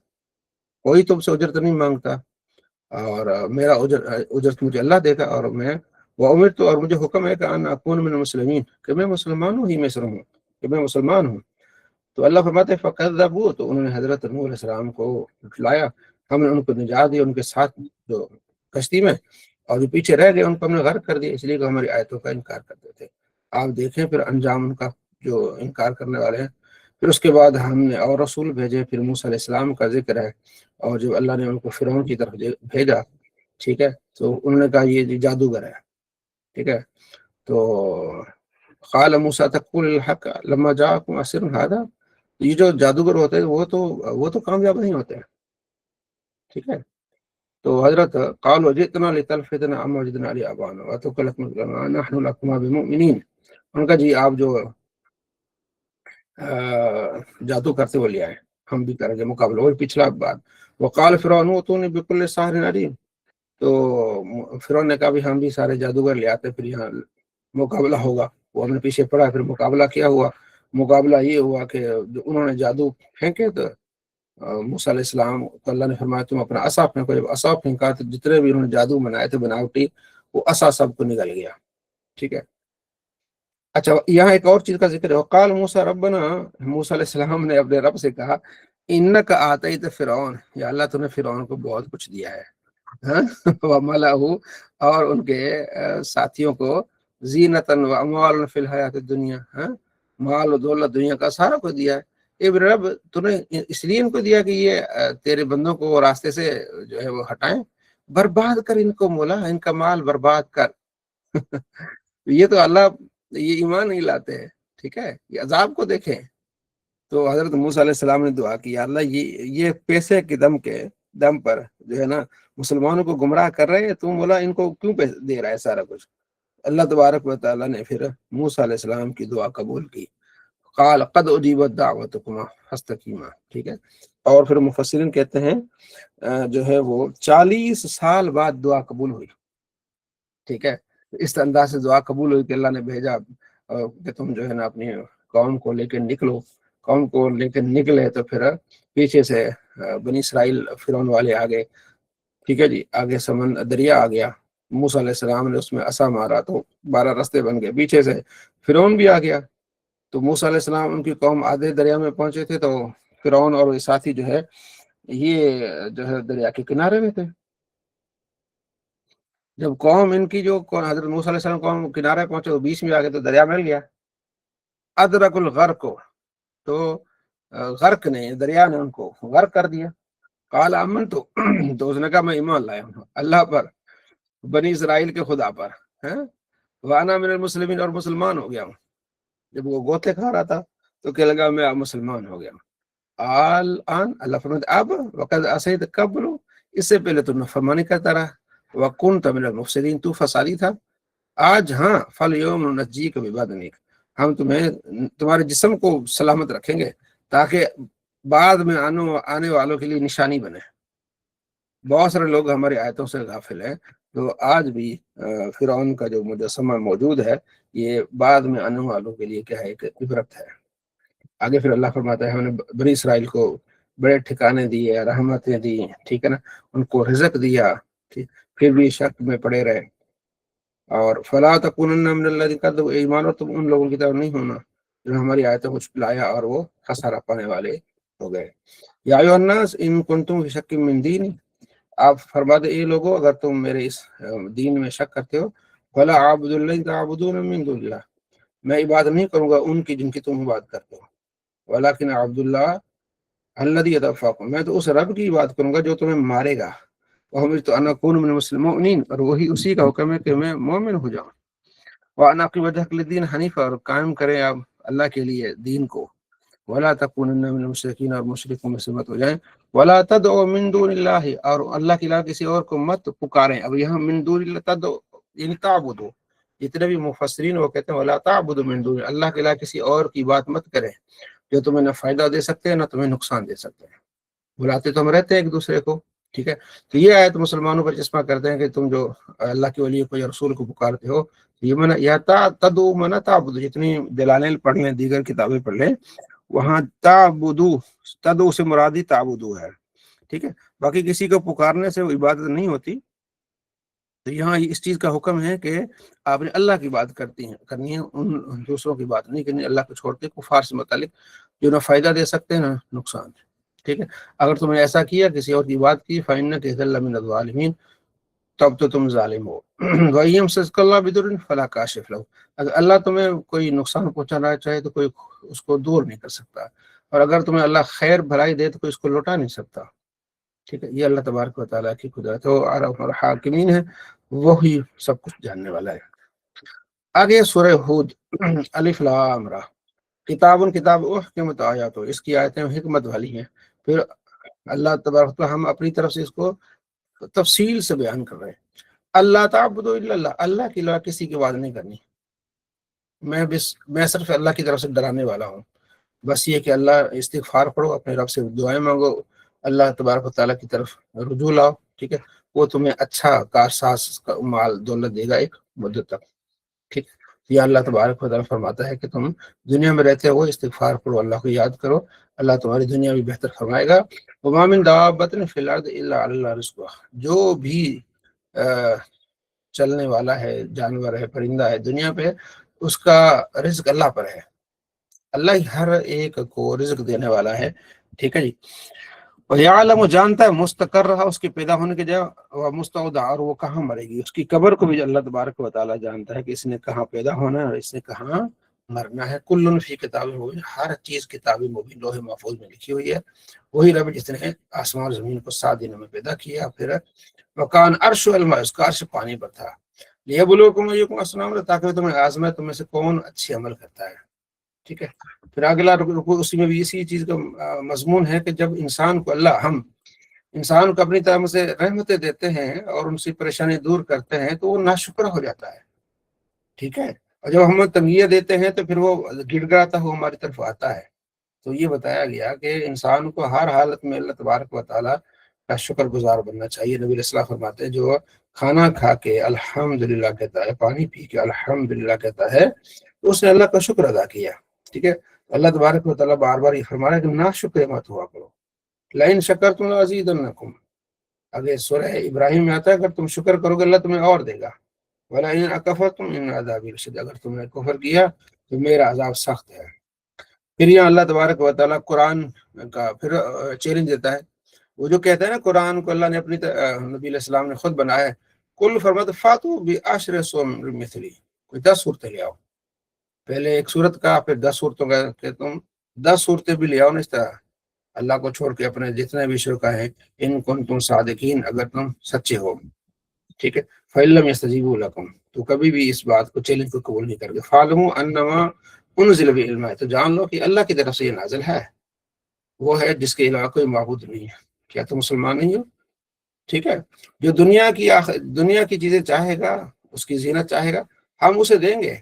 Speaker 1: کوئی تم سے اجرت نہیں مانگتا، اور میرا اجرت مجھے اللہ دے گا. اور میں وامرت، اور مجھے حکم ہے کہ ان اکون من المسلمین، کہ میں مسلمانوں ہی میں سے رہوں، کہ میں مسلمان ہوں. تو اللہ فرماتے ہیں فکذبوا، تو انہوں نے حضرت نوح علیہ السلام کو جھٹلایا، ہم نے ان کو نجات دی ان کے ساتھ جو کشتی میں، اور جو پیچھے رہ گئے ان کو ہم نے غرق کر دیا، اس لیے کہ ہماری آیتوں کا انکار کرتے تھے. آپ دیکھیں پھر انجام ان کا جو انکار کرنے والے ہیں. پھر اس کے بعد ہم نے اور رسول بھیجے، پھر موسیٰ علیہ السلام کا ذکر ہے، اور جو اللہ نے ان کو فرعون کی طرف بھیجا. ٹھیک ہے، تو انہوں نے کہا یہ جادوگر ہے. ٹھیک ہے، تو قال موسیٰ تقول الحق لما جاءکم اسر ھذا، یہ جو جادوگر ہوتے ہیں وہ تو کامیاب نہیں ہوتے ہیں. ٹھیک ہے، تو حضرت قالوا جئتنا لتلفتنا عما وجدنا علیہ آباءنا وتكلمنا ما نحن لكما بمؤمنین، ان کا جی آپ جو جادو کرتے وہ لے آئے، ہم بھی کریں گے مقابلہ. وہی پچھلا بات. وقال فرعون ائتونی بكل ساحر علیم، تو فرعون نے کہا بھی ہم بھی سارے جادوگر لے آتے، پھر یہاں مقابلہ ہوگا. وہ ہم نے پیچھے پڑا، پھر مقابلہ کیا ہوا. مقابلہ یہ ہوا کہ انہوں نے جادو پھینکے، تو موسیٰ علیہ السلام کو اللہ نے فرمایا تم اپنا عصا پھینکو. جب عصا پھینکا تو جتنے بھی انہوں نے جادو بنائے تھے بناوٹی، وہ عصا سب کو نکل گیا. ٹھیک ہے، اچھا یہاں ایک اور چیز کا ذکر ہے. وقال موسیٰ ربنا، موسیٰ علیہ السلام نے اپنے رب سے کہا انک آتیت فرعون، یا اللہ تو نے فرعون کو بہت کچھ دیا ہے، وملأہ، اور ان کے ساتھیوں کو، زینتن و اموال فی الحیات الدنیا، ہاں، مال و دولت دنیا کا سارا کچھ دیا ہے۔ اے رب تو نے اس لیے ان کو دیا کہ یہ تیرے بندوں کو راستے سے جو ہے وہ ہٹائیں، برباد کر ان کو مولا، ان کا مال برباد کر۔ یہ تو اللہ، یہ ایمان نہیں لاتے ہیں، ٹھیک ہے، یہ عذاب کو دیکھیں۔ تو حضرت موسیٰ علیہ السلام نے دعا کی، یا اللہ یہ پیسے کے دم پر جو ہے نا مسلمانوں کو گمراہ کر رہے ہیں، تو مولا ان کو کیوں پیسے دے رہا ہے سارا کچھ؟ اللہ تبارک و تعالیٰ نے پھر موسیٰ علیہ السلام کی دعا قبول کی، قال قد اجیبت دعوتکما فاستقیما، ٹھیک ہے۔ اور پھر مفسرین کہتے ہیں جو ہے وہ 40 سال بعد دعا قبول ہوئی، ٹھیک ہے۔ اس انداز سے دعا قبول ہوئی کہ اللہ نے بھیجا کہ تم جو ہے نا اپنی قوم کو لے کے نکلو۔ قوم کو لے کے نکلے تو پھر پیچھے سے بنی اسرائیل فرعون والے آگے، ٹھیک ہے جی، آگے دریا آ گیا، موسیٰ علیہ السلام نے اس میں عصا مارا تو 12 رستے بن گئے، پیچھے سے فرعون بھی آ گیا۔ تو موسیٰ علیہ السلام ان کی قوم آدھے دریا میں پہنچے تھے، تو فرعون اور ساتھی جو ہے یہ جو ہے دریا کے کنارے میں تھے۔ جب قوم ان کی جو حضرت موسیٰ علیہ السلام قوم کنارے پہنچے، وہ بیچ میں آ گئے تو دریا مل گیا، ادرک الغرق کو، تو غرق نے، دریا نے ان کو غرق کر دیا۔ قال آمنت، تو اس نے کہا میں ایمان لایا ہوں اللہ پر، بنی اسرائیل کے خدا پر، وانا من المسلمین، اور مسلمان ہو گیا ہوں۔ جب وہ گوتے کھا رہا تھا تو کہنے لگا میں مسلمان ہو گیا ہوں۔ الان، اللہ فرماتے اب وقد عصیت قبل، اس سے پہلے تو نافرمانی کرتا رہا، وکنت من المفسدین، تو فسادی تھا، آج ہاں فالیوم ننجیک ببدنک، ہم تمہارے جسم کو سلامت رکھیں گے تاکہ بعد میں آنے والوں کے لیے نشانی بنے۔ بہت سارے لوگ ہماری آیتوں سے غافل ہیں، تو آج بھی فرعون کا جو مجسمہ موجود ہے یہ بعد میں آنے والوں کے لیے کیا ہے، ایک عبرت ہے۔ آگے پھر اللہ فرماتا ہے ہم نے بنی اسرائیل کو بڑے ٹھکانے دیے، رحمتیں دی، ٹھیک ہے نا، ان کو رزق دیا، پھر بھی شک میں پڑے رہے۔ اور فلا تکونن من الذین کذبوا، ایمان، اور تم ان لوگوں کی طرح نہیں ہونا جو ہماری آیتوں کو جھٹلایا اور وہ خسارہ پانے والے ہو گئے۔ یا ایھا الناس ان کنتم فی شک من دینی، آپ فرما دے اے لوگو اگر تم میرے اس دین میں شک کرتے ہو، فلا اعبد الذین تعبدون من دون اللہ، میں عبادت نہیں کروں گا ان کی جن کی تم عبادت کرتے ہو، ولکن عبد اللہ الذی یتوفاکم، میں تو اس رب کی عبادت کروں گا جو تمہیں مارے گا، وامرت ان اکون من المسلمین، اور وہی اسی کا حکم ہے کہ میں مومن ہو جاؤں، وان اقیم وجہک للدین حنیفا، اور قائم کریں آپ اللہ کے لیے دین کو، ولا تکونن من المشرکین، اور مشرکوں میں سے مت ہو جائیں، ولا تدعوا من دون اللہ، اور اللہ کے علاوہ کسی اور کو مت پکاریں۔ اب یہاں من دون اللہ تدعو یعنی تعبدو، جتنے بھی مفسرین وہ کہتے ہیں ولا تعبدوا من دون اللہ کے علاوہ کسی اور کی بات مت کریں جو تمہیں نہ فائدہ دے سکتے ہیں نہ تمہیں نقصان دے سکتے ہیں۔ بلاتے تو ہم رہتے ہیں ایک دوسرے کو، ٹھیک ہے، تو یہ آیت مسلمانوں پر چشمہ کرتے ہیں کہ تم جو اللہ کے ولی کو یا رسول کو پکارتے ہو، یہ منع، یا تدعو منع تعبدو، جتنی دلائل پڑھ لیں، دیگر کتابیں پڑھ لیں، وہاں تعبدو، تدعو سے مرادی تعبدو ہے، ٹھیک ہے، باقی کسی کو پکارنے سے وہ عبادت نہیں ہوتی۔ تو یہاں اس چیز کا حکم ہے کہ آپ نے اللہ کی بات کرنی ہے، ان دوسروں کی بات نہیں کرنی، اللہ کو چھوڑ کے کفار سے متعلق جو نہ فائدہ دے سکتے ہیں نہ نقصان، ٹھیک ہے۔ اگر تم نے ایسا کیا، کسی اور کی بات کی، فَإِنَّكَ إِذًا لَّمِنَ الظَّالِمِينَ، تب تو تم ظالم ہو۔ وَإِن يَمْسَسْكَ اللَّهُ بِضُرٍّ فَلَا كَاشِفَ لَهُ، اگر اللہ تمہیں کوئی نقصان پہنچانا چاہے تو کوئی اس کو دور نہیں کر سکتا، اور اگر تمہیں اللہ خیر بھلائی دے تو کوئی اس کو لوٹا نہیں سکتا، ٹھیک ہے۔ یہ اللہ تبارک و تعالیٰ کی قدرت ہے، اور حاکمین ہے، وہی سب کچھ جاننے والا ہے۔ آگے سورہ ہود، الف لام را، کتاب احکمت آیات، اس کی آیتیں حکمت والی ہیں۔ پھر اللہ تبارک و تعالیٰ ہم اپنی طرف سے اس کو تفصیل سے بیان کر رہے ہیں۔ اللہ تعبدوا الا اللہ، اللہ کے علاوہ کسی کی بات نہیں کرنی، میں صرف اللہ کی طرف سے ڈرانے والا ہوں، بس یہ کہ اللہ استغفار پڑھو، اپنے رب سے دعائیں مانگو، اللہ تبارک و تعالیٰ کی طرف رجوع لاؤ، ٹھیک ہے، وہ تمہیں اچھا کارساز مال دولت دے گا ایک مدت تک، ٹھیک ہے۔ یہ اللہ تبارک و تعالیٰ فرماتا ہے کہ تم دنیا میں رہتے ہو استغفار پڑھو، اللہ کو یاد کرو، اللہ تمہاری دنیا بھی بہتر فرمائے گا۔ وما من دابۃ فی الارض الا علی اللہ رزقها، جو بھی چلنے والا ہے، جانور ہے، پرندہ ہے دنیا پہ، اس کا رزق اللہ پر ہے، اللہ ہی ہر ایک کو رزق دینے والا ہے، ٹھیک ہے جی۔ وَيَعْلَمُ جانتا ہے مستقرہ اس کے پیدا ہونے کے جگہ، و مستودع اور وہ کہاں مرے گی، اس کی قبر کو بھی اللہ تبارک و تعالیٰ جانتا ہے کہ اس نے کہاں پیدا ہونا ہے اور اس نے کہاں مرنا ہے۔ کل فی کتاب مبین، ہر چیز کتاب مبین لوح محفوظ میں لکھی ہوئی ہے۔ وہی رب جس نے آسمان اور زمین کو 7 دنوں میں پیدا کیا، پھر وکان عرش الماء، اس کا عرش پانی پر تھا، لیبلوکم ایکم احسن عملا، تاکہ تمہیں آزمائے تم میں سے کون اچھے عمل کرتا ہے۔ ٹھیک ہے، پھر اگلا رکوع اسی میں بھی اسی چیز کا مضمون ہے کہ جب انسان کو ہم انسان کو اپنی طرف سے رحمتیں دیتے ہیں اور ان سے پریشانی دور کرتے ہیں تو وہ ناشکر ہو جاتا ہے۔ ٹھیک ہے، اور جب ہم تنگیاں دیتے ہیں تو پھر وہ گڑ گڑاتا ہوا ہماری طرف آتا ہے۔ تو یہ بتایا گیا کہ انسان کو ہر حالت میں اللہ تبارک و تعالیٰ کا شکر گزار بننا چاہیے۔ نبی علیہ السلام فرماتے ہیں جو کھانا کھا کے الحمدللہ کہتا ہے، پانی پی کے الحمدللہ کہتا ہے، تو اس نے اللہ کا شکر ادا کیا۔ ٹھیک ہے، اللہ تبارک و تعالیٰ بار بار یہ فرما رہا ہے کہ نا شکر مت ہوا کرو، لئن شکرتم لازیدنکم، اگر سورہ ابراہیم میں آتا ہے اگر تم شکر کرو گے اللہ تمہیں اور دے گا، وَلَئِنْ أَكَفَرْتُمْ إِنَّ عَذَابِي لَشَدِيدٌ، اگر تم نے کفر کیا تو میرا عذاب سخت ہے۔ پھر یہاں اللہ تبارک و تعالیٰ قرآن کا پھر چیلنج دیتا ہے، وہ جو کہتا ہے نا قرآن کو اللہ نے اپنی نبی علیہ السلام نے خود بنایا ہے، کل فرماتا فاتو بعشر سور مثلی، کوئی 10 صورتیں لے آؤ۔ پہلے ایک صورت کا، پھر 10 صورتوں کا کہ تم 10 صورتیں بھی لے آؤ نا، اس طرح اللہ کو چھوڑ کے اپنے جتنے بھی شرکا ہیں، ان کنتم صادقین، اگر تم سچے ہو۔ ٹھیک ہے، فَإِلَّمْ يَسْتَجِيبُوا لَكُمْ، تو کبھی بھی اس بات کو چیلنج کو قبول نہیں کر گے، فَاعْلَمُوا أَنَّمَا أُنزِلَ بِعِلْمِ، تو جان لو کہ اللہ کی طرف سے یہ نازل ہے، وہ ہے جس کے علاوہ کوئی معبود نہیں ہے۔ کیا تم مسلمان نہیں ہو؟ ٹھیک ہے، جو دنیا کی چیزیں چاہے گا، اس کی زینت چاہے گا، ہم اسے دیں گے۔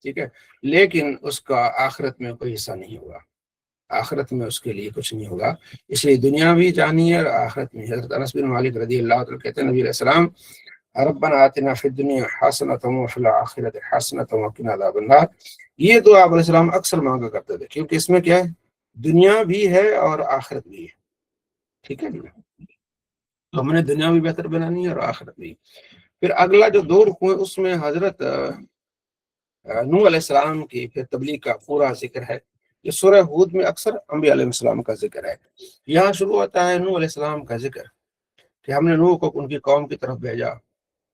Speaker 1: ٹھیک ہے، لیکن اس کا آخرت میں کوئی حصہ نہیں ہوگا، آخرت میں اس کے لیے کچھ نہیں ہوگا، اس لیے دنیا بھی جانی ہے اور آخرت میں۔ حضرت انس بن مالک رضی اللہ عنہ کہتے ہیں نبی علیہ السلام ربنا آتنا فی الدنیا حسنۃ وفی الآخرۃ حسنۃ وقنا عذاب النار، یہ دعا آپ علیہ السلام اکثر مانگا کرتے تھے، کیونکہ اس میں کیا ہے، دنیا بھی ہے اور آخرت بھی ہے۔ ٹھیک ہے، تو ہم نے دنیا بھی بہتر بنانی ہے اور آخرت بھی۔ پھر اگلا جو دور ہوئے اس میں حضرت نوح علیہ السلام کی پھر تبلیغ کا پورا ذکر ہے۔ یہ سورہ ہود میں اکثر انبیاء علیہ السلام کا ذکر ہے۔ یہاں شروع ہوتا ہے نوح علیہ السلام کا ذکر کہ ہم نے نوح کو ان کی قوم کی طرف بھیجا،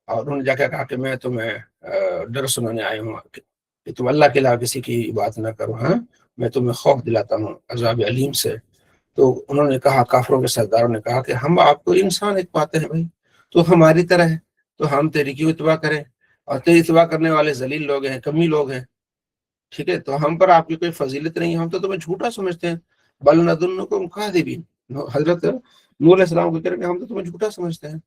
Speaker 1: اور انہوں نے جا کے کہا کہ میں تمہیں ڈر سنانے آیا ہوں کہ تم اللہ کے علاوہ کسی کی بات نہ کرو، ہاں میں تمہیں خوف دلاتا ہوں عذاب علیم سے۔ تو انہوں نے کہا، کافروں کے سرداروں نے کہا کہ ہم آپ کو انسان ایک پاتے ہیں بھائی، تو ہماری طرح ہے، تو ہم تیری کیوں اتباع کریں، اور تیری اتباع کرنے والے ذلیل لوگ ہیں، کمی لوگ ہیں۔ ٹھیک ہے، تو ہم پر آپ کی کوئی فضیلت نہیں ہے، ہم تو تمہیں جھوٹا سمجھتے ہیں، بل نظنکم کاذبین، حضرت نوح علیہ السلام کو کہہ رہے ہیں کہ ہم تو تمہیں جھوٹا سمجھتے ہیں۔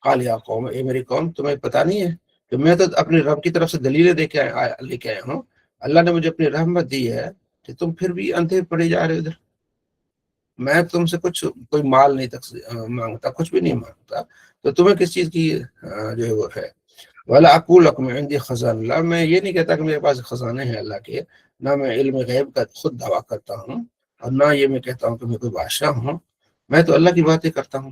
Speaker 1: قال یا قوم، اے میری قوم، تمہیں پتہ نہیں ہے کہ میں تو اپنے رب کی طرف سے دلیلیں لے کے آیا ہوں، اللہ نے مجھے اپنی رحمت دی ہے، کہ تم پھر بھی اندھے پڑے جا رہے ادھر۔ میں تم سے کوئی مال نہیں مانگتا، کچھ بھی نہیں مانگتا، تو تمہیں کس چیز کی جو ہے وہ ہے۔ وَلَا أَقُولُ لَكُمْ عِنْدِي خَزَائِنُ اللَّهِ، میں یہ نہیں کہتا کہ میرے پاس خزانے ہیں اللہ کے، نہ میں علم غیب کا خود دعویٰ کرتا ہوں، اور نہ یہ میں کہتا ہوں کہ میں کوئی بادشاہ ہوں، میں تو اللہ کی باتیں کرتا ہوں۔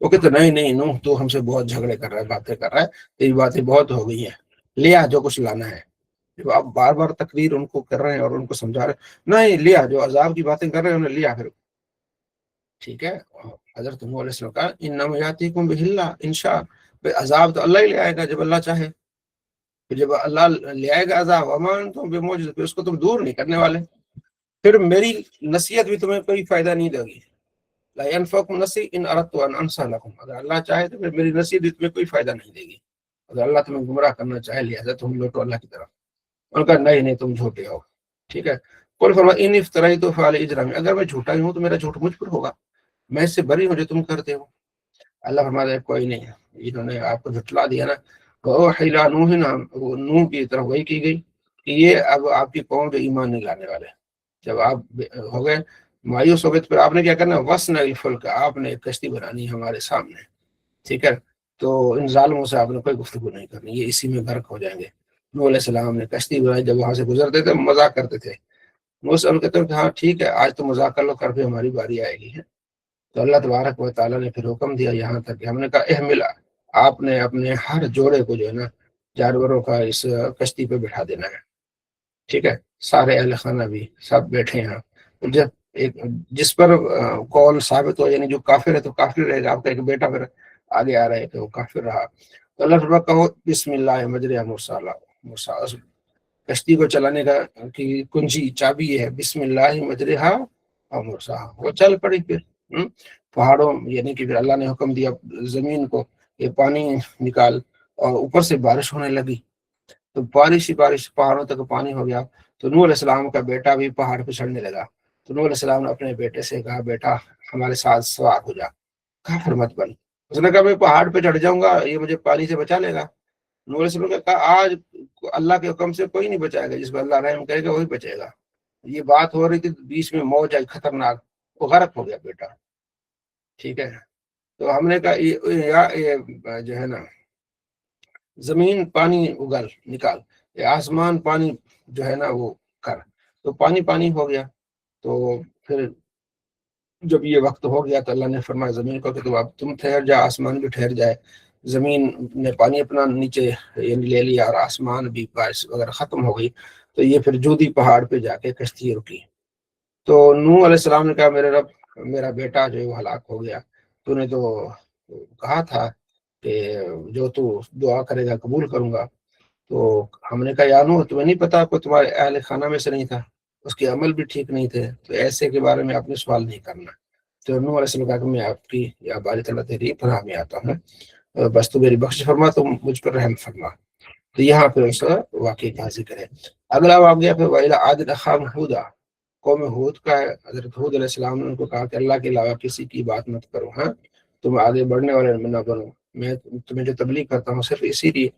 Speaker 1: وہ کہتے نہیں نوح، تو ہم سے بہت جھگڑے کر رہا ہے، باتیں کر رہا ہے، تیری باتیں بہت ہو گئی ہیں، لیا جو کچھ لانا ہے۔ جب آپ بار بار تقریر ان کو کر رہے ہیں اور ان کو سمجھا رہے ہیں، نہیں لیا، جو عذاب کی باتیں کر رہے ہیں انہیں لیا پھر۔ ٹھیک ہے، حضرت نوح علیہ السلام کہا انما یاتیکم بہ اللہ ان شاء، عذاب تو اللہ ہی لے آئے گا جب اللہ چاہے، پھر جب اللہ لے آئے گا عذاب، وما انتم بمعجزین، پھر اس کو تم دور نہیں کرنے والے، پھر میری نصیحت بھی تمہیں کوئی فائدہ نہیں دے گی۔ لا ينفعكم نصیحتی ان اردت ان انصح لكم، اگر اللہ چاہے تو پھر میری نصیحت بھی تمہیں کوئی فائدہ نہیں دے گی، اگر اللہ تمہیں گمراہ کرنا چاہے لہذا تم لوٹو اللہ کی طرف۔ ان کا نہیں تم جھوٹے ہو۔ ٹھیک ہے، قل فرمایا ان افتریت فعلی اجرمی، اگر میں جھوٹا ہی ہوں تو میرا جھوٹ مجھ پر ہوگا، میں اس سے بری ہوں جو تم کرتے ہو۔ اللہ فرماتا ہے کوئی نہیں ہے، انہوں نے آپ کو جھٹلا دیا نا، وَأُوحِیَ إِلَىٰ نُوحٍ، نوح کی طرف وحی کی گئی کہ یہ اب آپ کی قوم پہ ایمان نہیں لانے والے۔ جب آپ ہو گئے مایوس ہو گئے تو پھر آپ نے کیا کرنا، وَاصْنَعِ الْفُلْکَ، آپ نے ایک کشتی بنانی ہے ہمارے سامنے۔ ٹھیک ہے، تو ان ظالموں سے آپ نے کوئی گفتگو نہیں کرنی، یہ اسی میں غرق ہو جائیں گے۔ نوح علیہ السلام نے کشتی بنائی، جب وہاں سے گزرتے تھے مذاق کرتے تھے، وہ سب کہتے ہیں کہ ہاں ٹھیک ہے آج تو مذاق کر لو، کر کے ہماری باری آئے گی۔ تو اللہ تبارک و تعالیٰ نے پھر حکم دیا یہاں تک کہ ہم نے کہا احمل، آپ نے اپنے ہر جوڑے کو جو ہے نا جانوروں کا اس کشتی پہ بٹھا دینا ہے۔ ٹھیک ہے، سارے اہل خانہ بھی سب بیٹھے ہیں، جب ایک جس پر قول ثابت ہو، یعنی جو کافر ہے تو کافر رہے گا، آپ کا ایک بیٹا پھر آگے آ رہا ہے کہ وہ کافر رہا، تو اللہ تعالیٰ کہو بسم اللہ مجریہا مرساہا، کشتی کو چلانے کا کی کنجی چابی ہے بسم اللہ مجریہا اور مرساہا، وہ چل پڑی پھر پہاڑوں، یعنی کہ پھر اللہ نے حکم دیا زمین کو یہ پانی نکال، اور اوپر سے بارش ہونے لگی، تو بارش ہی بارش، پہاڑوں تک پانی ہو گیا، تو نوح علیہ السلام کا بیٹا بھی پہاڑ پہ چڑھنے لگا، تو نوح علیہ السلام نے اپنے بیٹے سے کہا بیٹا ہمارے ساتھ سوار ہو جا، کافر مت بن، اس نے کہا میں پہاڑ پہ چڑھ جاؤں گا یہ مجھے پانی سے بچا لے گا، نوح علیہ السلام نے کہا آج اللہ کے حکم سے کوئی نہیں بچائے گا، جس پر اللہ رحم کرے گا وہی بچے گا، یہ بات ہو رہی تھی بیچ میں موج آئی خطرناک، وہ غرق ہو گیا بیٹا، ٹھیک ہے، تو ہم نے کہا یہ جو ہے نا زمین پانی اگل نکال، یہ آسمان پانی جو ہے نا وہ کر، تو پانی پانی ہو گیا، تو پھر جب یہ وقت ہو گیا تو اللہ نے فرمایا زمین کو کہ تو اب تم ٹھہر جا، آسمان بھی ٹھہر جائے، زمین نے پانی اپنا نیچے لے لیا اور آسمان بھی بارش وغیرہ ختم ہو گئی، تو یہ پھر جودی پہاڑ پہ جا کے کشتی رکی، تو نوح علیہ السلام نے کہا میرے رب میرا بیٹا جو ہے وہ ہلاک ہو گیا، تو نے تو کہا تھا کہ جو تو دعا کرے گا قبول کروں گا، تو ہم نے کہا یا نوح تمہیں نہیں پتا کوئی تمہارے اہل خانہ میں سے نہیں تھا، اس کے عمل بھی ٹھیک نہیں تھے، تو ایسے کے بارے میں آپ نے سوال نہیں کرنا، تو نوح علیہ السلام نے کہا کہ میں آپ کی یا باری تعالیٰ تیری پناہ میں آتا ہوں، بس تو میری بخش فرما، تو مجھ پر رحم فرما، تو یہاں پہ اس واقعے کا ذکر ہے۔ اگلا واقعہ پھر وَإِلَىٰ عَادٍ أَخَاهُمْ هُودًا، قوم ہود کا ہے، حضرت ہود علیہ السلام نے ان کو کہا کہ اللہ کے علاوہ کسی کی بات مت کرو، ہاں تم آگے بڑھنے والے نہ بنو، میں تمہیں جو تبلیغ کرتا ہوں صرف اسی لیے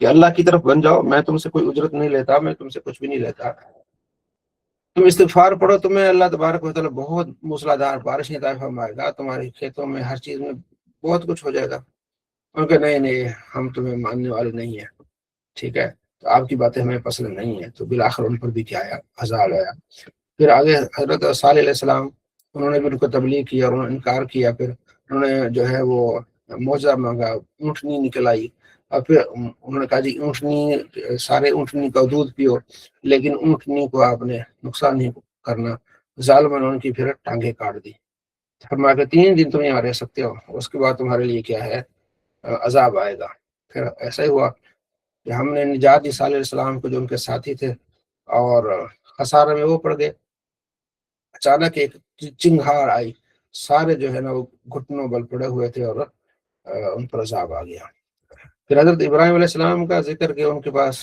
Speaker 1: کہ اللہ کی طرف بن جاؤ، میں تم سے کوئی اجرت نہیں لیتا، میں تم سے کچھ بھی نہیں لیتا، تم استغفار پڑھو، تمہیں اللہ تبارک و تعالیٰ بہت موسلادھار بارش عطا فرمائے گا، تمہارے کھیتوں میں ہر چیز میں بہت کچھ ہو جائے گا، ان کہ نہیں نہیں ہم تمہیں ماننے والے نہیں ہیں، ٹھیک ہے، تو آپ کی باتیں ہمیں پسند نہیں ہیں، تو بالآخر ان پر بھی کیا آیا، عذاب آیا۔ پھر آگے حضرت صالح علیہ السلام، انہوں نے بھی ان کو تبلیغ کیا، انہوں نے انکار کیا، پھر انہوں نے جو ہے وہ معجزہ مانگا، اونٹنی نکل آئی، اور پھر انہوں نے کہا جی اونٹنی سارے اونٹنی کا دودھ پیو، لیکن اونٹنی کو آپ نے نقصان نہیں کرنا، ظالموں نے ان کی پھر ٹانگیں کاٹ دی، فرمایا کہ 3 دن تم یہاں رہ سکتے ہو، اس کے بعد تمہارے لیے کیا ہے عذاب آئے گا۔ پھر ایسا ہی ہوا کہ ہم نے نجات دی صالح علیہ السلام کو جو ان کے ساتھی تھے، اور خسارے میں وہ پڑ گئے، اچانک ایک چنگھاڑ آئی، سارے جو ہے نا وہ گھٹنوں بل پڑے ہوئے تھے، اور ان پر عذاب آ گیا۔ پھر حضرت ابراہیم علیہ السلام کا ذکر کہ ان کے پاس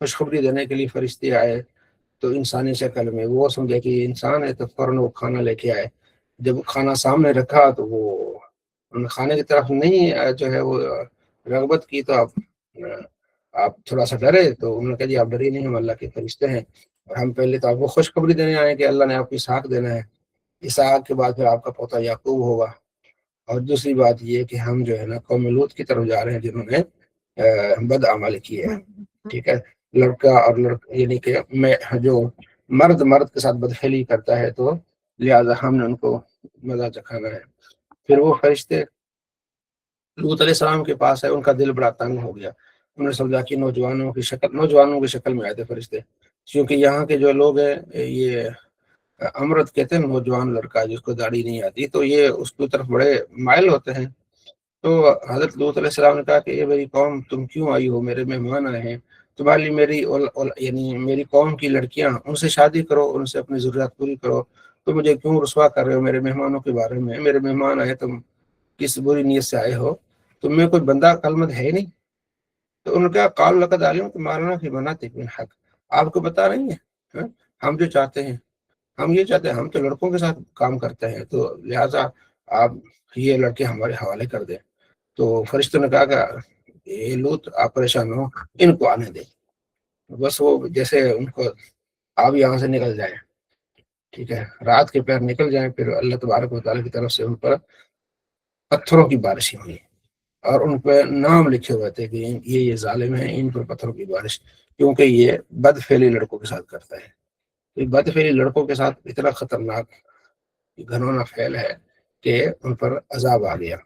Speaker 1: خوشخبری دینے کے لیے فرشتے آئے، تو انسانی شکل میں، وہ سمجھے کہ انسان ہے، تو فوراً وہ کھانا لے کے آئے، جب کھانا سامنے رکھا تو وہ کھانے کی طرف نہیں جو ہے وہ رغبت کی، تو آپ تھوڑا سا ڈرے، تو انہوں نے کہا جی آپ ڈری نہیں، ہم اللہ کے فرشتے ہیں، اور ہم پہلے تو آپ کو خوشخبری دینے آئے کہ اللہ نے آپ کو اسحاق دینا ہے، اسحاق کے بعد پھر آپ کا پوتا یعقوب ہوگا، اور دوسری بات یہ کہ ہم جو ہے نا قوم لوط کی طرف جا رہے ہیں جنہوں نے بد عمل کیے ہیں، ٹھیک ہے، لڑکا اور لڑکا، یعنی کہ میں جو مرد کے ساتھ بدفعلی کرتا ہے، تو لہٰذا ہم نے ان کو مزہ چکھانا ہے۔ پھر وہ فرشتے لوط علیہ السلام کے پاس ہے، ان کا دل بڑا تنگ ہو گیا، انہوں نے سمجھا کہ نوجوانوں کی شکل میں آئے تھے فرشتے، کیونکہ یہاں کے جو لوگ ہیں یہ امرد کہتے ہیں نوجوان لڑکا جس کو داڑھی نہیں آتی، تو یہ اس کی طرف بڑے مائل ہوتے ہیں، تو حضرت لوط علیہ السلام نے کہا کہ اے میری قوم تم کیوں آئی ہو، میرے مہمان آئے ہیں، تمہارے لیے یعنی میری قوم کی لڑکیاں، ان سے شادی کرو، ان سے اپنی ضروریات پوری کرو، تو مجھے کیوں رسوا کر رہے ہو میرے مہمانوں کے بارے میں، میرے مہمان آئے، تم کس بری نیت سے آئے ہو، تم میں کوئی بندہ کلمت ہے نہیں، تو ان کا قال لقد علمت ما لنا فی بناتک من حق، آپ کو بتا رہی ہیں، ہم جو چاہتے ہیں، ہم یہ چاہتے ہیں، ہم تو لڑکوں کے ساتھ کام کرتے ہیں، تو لہٰذا آپ یہ لڑکے ہمارے حوالے کر دیں، تو فرشتوں نے کہا کہ اے لوط آپ پریشان ہو، ان کو آنے دیں، بس وہ جیسے ان کو آپ یہاں سے نکل جائیں، ٹھیک ہے، رات کے پیر نکل جائیں، پھر اللہ تبارک و تعالیٰ کی طرف سے ان پر پتھروں کی بارش ہوئی، اور ان پہ نام لکھے ہوئے تھے کہ یہ ظالم ہیں، ان پر پتھروں کی بارش، کیونکہ یہ بد فعلی لڑکوں کے ساتھ کرتا ہے، یہ بد فعلی لڑکوں کے ساتھ اتنا خطرناک گھنونا فعل ہے کہ ان پر عذاب آ گیا،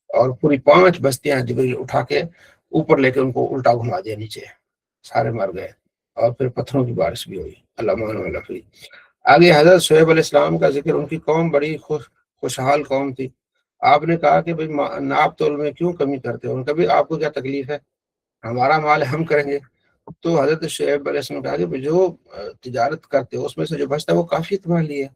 Speaker 1: اور پوری 5 بستیاں جبریل اٹھا کے اوپر لے کے ان کو الٹا گھما دیا نیچے، سارے مر گئے، اور پھر پتھروں کی بارش بھی ہوئی، اللہ مان اللہ فی۔ آگے حضرت شعیب علیہ السلام کا ذکر، ان کی قوم بڑی خوشحال قوم تھی. آپ نے کہا کہ بھائی ناپ تول میں کیوں کمی کرتے ہو؟ ان کا بھی آپ کو کیا تکلیف ہے، ہمارا مال ہم کریں گے. تو حضرت شعیب علیہ السلام نے کہا کہ جو تجارت کرتے ہو اس میں سے جو بچتا ہے وہ کافی تمہارے لیے،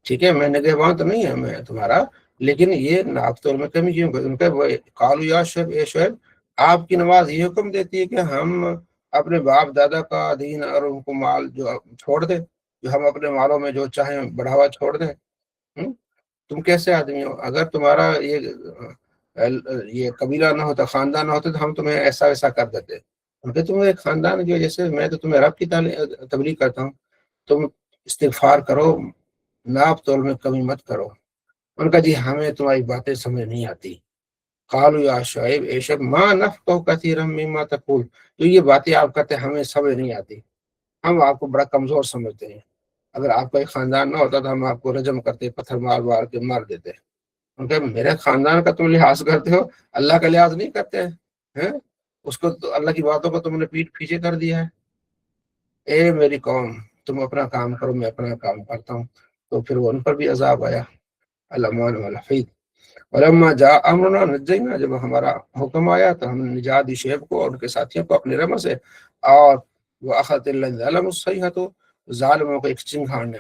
Speaker 1: ٹھیک ہے، میں نگہباں تو نہیں ہے میں تمہارا، لیکن یہ ناپ تول میں کمی کیوں؟ ان کا قالوا یا شعیب، اے شعیب، آپ کی نماز یہ حکم دیتی ہے کہ ہم اپنے باپ دادا کا دین اور ان کو مال جو چھوڑ دیں، جو ہم اپنے مالوں میں جو چاہیں بڑھاوا چھوڑ دیں؟ تم کیسے آدمی ہو؟ اگر تمہارا یہ قبیلہ نہ ہوتا، خاندان نہ ہوتا، تو ہم تمہیں ایسا ویسا کر دیتے. کیونکہ تم ایک خاندان کی وجہ سے میں تو تمہیں رب کی تبلیغ کرتا ہوں. تم استغفار کرو، ناپ تول میں کمی مت کرو. ان کا جی ہمیں تمہاری باتیں سمجھ نہیں آتی. قالوا یا شعیب، اے شعیب، ما نفقہ کثیرا مما تقول، جو یہ باتیں آپ کرتے ہمیں سمجھ نہیں آتی، ہم آپ کو بڑا کمزور سمجھتے ہیں. اگر آپ کا ایک خاندان نہ ہوتا تو ہم آپ کو رجم کرتے، پتھر مار مار کے مار دیتے. کیونکہ میرے خاندان کا تم لحاظ کرتے ہو، اللہ کا لحاظ نہیں کرتے ہیں. اس کو تو اللہ کی باتوں کو تم نے پیٹ پیچھے کر دیا ہے. اے میری قوم، تم اپنا کام کرو، میں اپنا کام کرتا ہوں. تو پھر وہ ان پر بھی عذاب آیا. الامان والحفیظ ولما جاء امرنا نجینا، جب ہمارا حکم آیا تو ہم نے نجات دی شعیب کو اور ان کے ساتھیوں کو اپنے رحمت سے. اور وہ اخذت الذین ظلموا الصیحۃ، ظالموں کو ایک چنگھاڑ نے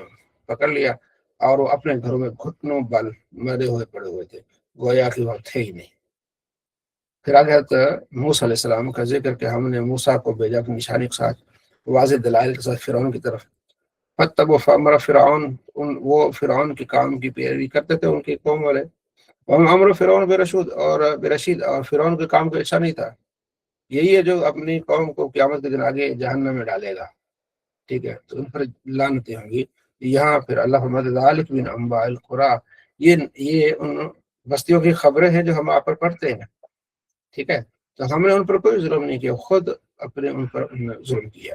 Speaker 1: پکڑ لیا اور وہ اپنے گھروں میں گھٹنوں بل مرے ہوئے پڑے ہوئے تھے، گویا کہ وہ تھے ہی نہیں. پھر آگے موسیٰ علیہ السلام کا ذکر کہ ہم نے موسیٰ کو بھیجا اپنی نشانی کے ساتھ، واضح دلائل کے ساتھ فرعون کی طرف. فاتبعوا فامر فرعون، وہ فرعون کے کام کی پیروی کرتے تھے ان کی قوم والے. امر فرعون بے رشید، اور فرعون کے کام کو اچھا نہیں تھا. یہی ہے جو اپنی قوم کو قیامت کے دن آگے جہنم میں ڈالے گا، ٹھیک ہے، تو ان پر لعنتیں ہوں گی. یہاں پھر اللہ فرماتے ذالک من انباء القریٰ، یہ ان بستیوں کی خبریں ہیں جو ہم آپ پر پڑھتے ہیں، ٹھیک ہے. تو ہم نے ان پر کوئی ظلم نہیں کیا، خود اپنے ان پر ظلم کیا.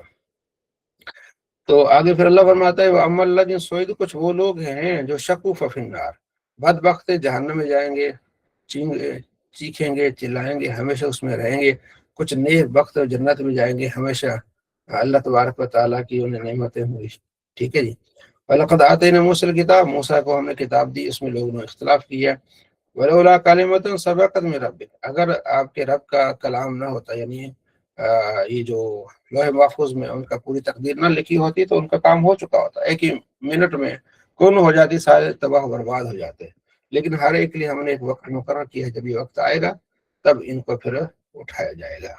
Speaker 1: تو آگے پھر اللہ فرماتا ہے وَأَمَّا الَّذِينَ سُعِدُوا، کچھ وہ لوگ ہیں جو شقوا ففی النار، بدبخت جہنم میں جائیں گے، چیخیں گے، چلائیں گے، ہمیشہ اس میں رہیں گے. کچھ نیک بخت جنت میں جائیں گے ہمیشہ، اللہ تبارک و تعالیٰ کی انہیں نعمتیں ہوئی، ٹھیک ہے جی. وَلَقَدْ آتَيْنَا مُوسَىٰ الْكِتَابَ، موسیٰ کو ہم نے کتاب دی، اس میں لوگوں نے اختلاف کیا. وَلَوْلَا كَلِمَةٌ سَبَقَتْ مِن رَّبِّكَ، اگر آپ کے رب کا کلام نہ ہوتا، یعنی یہ جو لوح محفوظ میں ان کا پوری تقدیر نہ لکھی ہوتی تو ان کا کام ہو چکا ہوتا، ایک ہی منٹ میں کون ہو جاتی، سارے تباہ و برباد ہو جاتے. لیکن ہر ایک کے لیے ہم نے ایک وقت مقرر کیا ہے، جب یہ وقت آئے گا تب ان کو پھر اٹھایا جائے گا.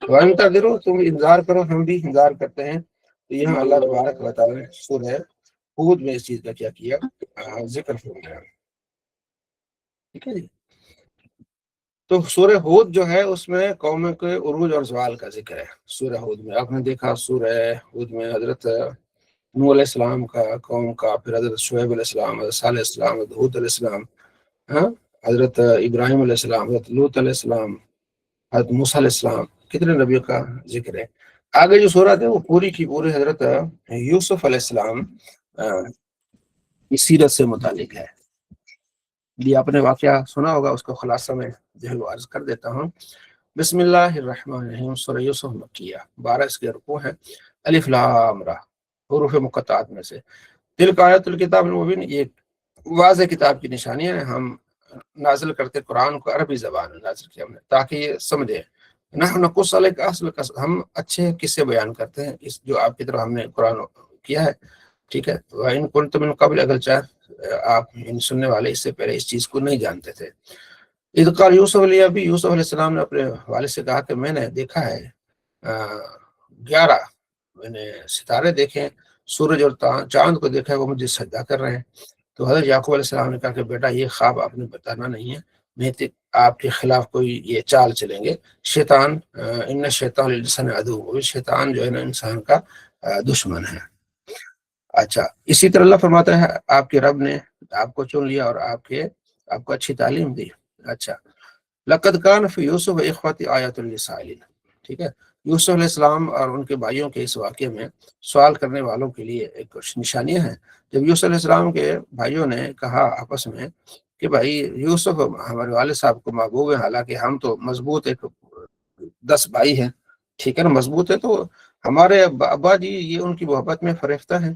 Speaker 1: وَانتَظِرُوا، تم انتظار کرو، ہم بھی انتظار کرتے ہیں. تو یہاں اللہ تبارک و تعالیٰ نے سورہ ہود میں اس چیز کا کیا کیا ذکر فرمایا، ٹھیک ہے جی. تو سورہ ہود جو ہے اس میں قوم کے عروج اور زوال کا ذکر ہے. سورہ ہود میں آپ نے دیکھا، سورہ ہود میں حضرت نوح علیہ السلام کا قوم کا، پھر حضرت شعیب علیہ السلام، حضرت صالح علیہ السلام، حضرت ہود علیہ السلام، حضرت ابراہیم علیہ السلام، حضرت لوط علیہ السلام، حضرت موسیٰ علیہ السلام، کتنے نبیوں کا ذکر ہے. آگے جو سورت ہے وہ پوری کی پوری حضرت یوسف علیہ السلام کی سیرت سے متعلق ہے. یہ آپ نے واقعہ سنا ہوگا، اس کو خلاصہ میں جو ہے وہ عرض کر دیتا ہوں. بسم اللہ الرحمن الرحیم. سورہ یوسف مکیہ، 12 اس کے رکوع ہیں. الف لام را، حروف مقطعات میں سے. تلک آیت الکتاب المبین، یہ واضح کتاب کی نشانی ہے. ہم نازل کرتے قرآن کو عربی زبان میں نازل کیا ہم نے تاکہ یہ سمجھے. نحن نقص علیک احسن القصص، ہم اچھے قصے بیان کرتے ہیں اس جو آپ کی طرف ہم نے قرآن کیا ہے، ٹھیک ہے. وَإِن كُنتُم مِّن قبل، اگر چاہے آپ سننے والے اس سے پہلے اس چیز کو نہیں جانتے تھے. اذ قال یوسف لأبی، یوسف علیہ السلام نے اپنے والد سے کہا کہ میں نے دیکھا ہے 11 میں نے ستارے دیکھے، سورج اور چاند کو دیکھا ہے، وہ مجھے سجدہ کر رہے ہیں. تو حضرت یعقوب علیہ السلام نے کہا کہ بیٹا یہ خواب آپ نے بتانا نہیں ہے، نہیں آپ کے خلاف کوئی یہ چال چلیں گے. شیطان، ان الشیطان للانسان عدو، شیطان جو ہے نا انسان کا دشمن ہے. اچھا، اسی طرح اللہ فرماتا ہے آپ کے رب نے آپ کو چن لیا اور آپ کو اچھی تعلیم دی. اچھا، لقد کان فی یوسف اخوۃ آیات للسائلین، ٹھیک ہے. یوسف علیہ السلام اور ان کے بھائیوں کے اس واقعے میں سوال کرنے والوں کے لیے ایک نشانیاں ہیں. جب یوسف علیہ السلام کے بھائیوں نے کہا آپس میں کہ بھائی یوسف ہمارے والد صاحب کو محبوب ہے، حالانکہ ہم تو مضبوط ایک 10 بھائی ہیں، ٹھیک ہے نا، مضبوط ہے، تو ہمارے ابا جی یہ ان کی محبت میں فریفتہ ہیں،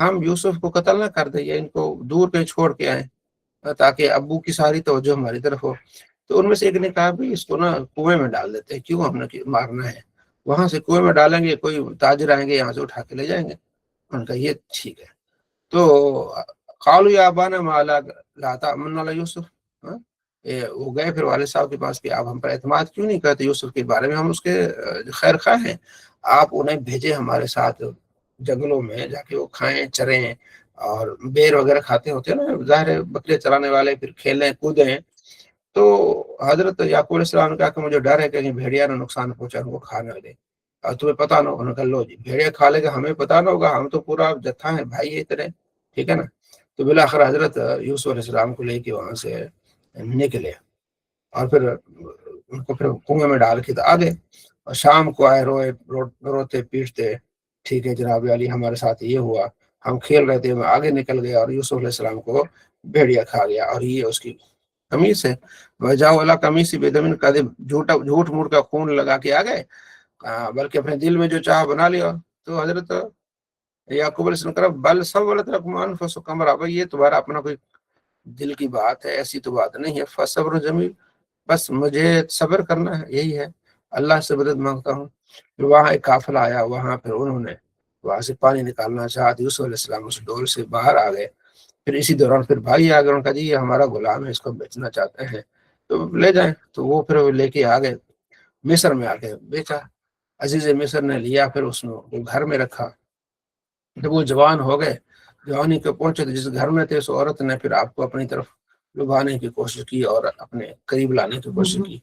Speaker 1: ہم یوسف کو قتل نہ کر دیں یا ان کو دور کہیں چھوڑ کے آئیں تاکہ ابو کی ساری توجہ ہماری طرف ہو۔ تو ان میں سے ایک نے کہا بھی اس کو نا کنویں میں ڈال دیتے ہیں، کیوں ہم نے مارنا ہے، وہاں سے کنویں میں ڈالیں گے، کوئی تاجر آئیں گے یہاں سے اٹھا کے لے جائیں گے۔ ان کا یہ ٹھیک ہے۔ تو قالوا یا ابانا ما لا تأمن علی یوسف، وہ گئے پھر والد صاحب کے پاس کہ آپ ہم پر اعتماد کیوں نہیں کرتے یوسف کے بارے میں، ہم اس کے خیر خواہ ہیں، آپ انہیں بھیجے ہمارے ساتھ جنگلوں میں جا کے وہ کھائیں چریں، اور بیر وغیرہ کھاتے ہوتے ہیں نا، ظاہر ہے بکرے چرانے والے، پھر کھیلیں کودیں۔ تو حضرت یعقوب علیہ السلام نے کہا کہ مجھے ڈر ہے کہ کہیں بھیڑیا نے نقصان پہنچا، ان کو کھا نہ لے، اور تمہیں پتا نہ ہو۔ انہوں نے کہا لو جی، بھیڑیا کھا لے گا ہمیں پتا نہ ہوگا، ہم تو پورا جتھا ہے بھائی ہے اتنے، ٹھیک ہے نا۔ تو بالآخر حضرت یوسف علیہ السلام کو لے کے وہاں سے نکلے، اور پھر ان کو پھر کنویں میں ڈال کے تو آ گئے، اور شام کو آئے، روتے پیٹتے، ٹھیک ہے جناب علی ہمارے ساتھ یہ ہوا، ہم کھیل رہے تھے، میں آگے نکل گیا اور یوسف علیہ السلام کو بھیڑیا کھا گیا، اور یہ اس کی قمیص ہے، وجہ والا قمیص بدمن قدم، جھوٹ موٹ کا خون لگا کے آ گئے، بلکہ اپنے دل میں جو چاہ بنا لیا۔ تو حضرت یعقوب علیہ السلام کرا بل سولت لکم انفسکم امرا، بھائی یہ تمہارا اپنا کوئی دل کی بات ہے، ایسی تو بات نہیں ہے، فصبر جمیل، بس مجھے صبر کرنا ہے، یہی ہے، اللہ سے مدد مانگتا ہوں۔ پھر وہاں ایک قافلہ آیا، وہاں پھر انہوں نے وہاں سے پانی نکالنا چاہا، یوسف علیہ السلام اس ڈور سے باہر آ گئے۔ پھر اسی دوران پھر بھائی آ گئے، ان کا جی یہ ہمارا غلام ہے، اس کو بیچنا چاہتے ہیں تو لے جائیں۔ تو وہ پھر لے کے آ گئے، مصر میں آ کے بیچا، عزیز مصر نے لیا، پھر اس نے وہ گھر میں رکھا۔ جب وہ جوان ہو گئے، جوانی کے پہنچے، تو جس گھر میں تھے اس عورت نے پھر آپ کو اپنی طرف لبھانے کی کوشش کی اور اپنے قریب لانے کی کوشش کی۔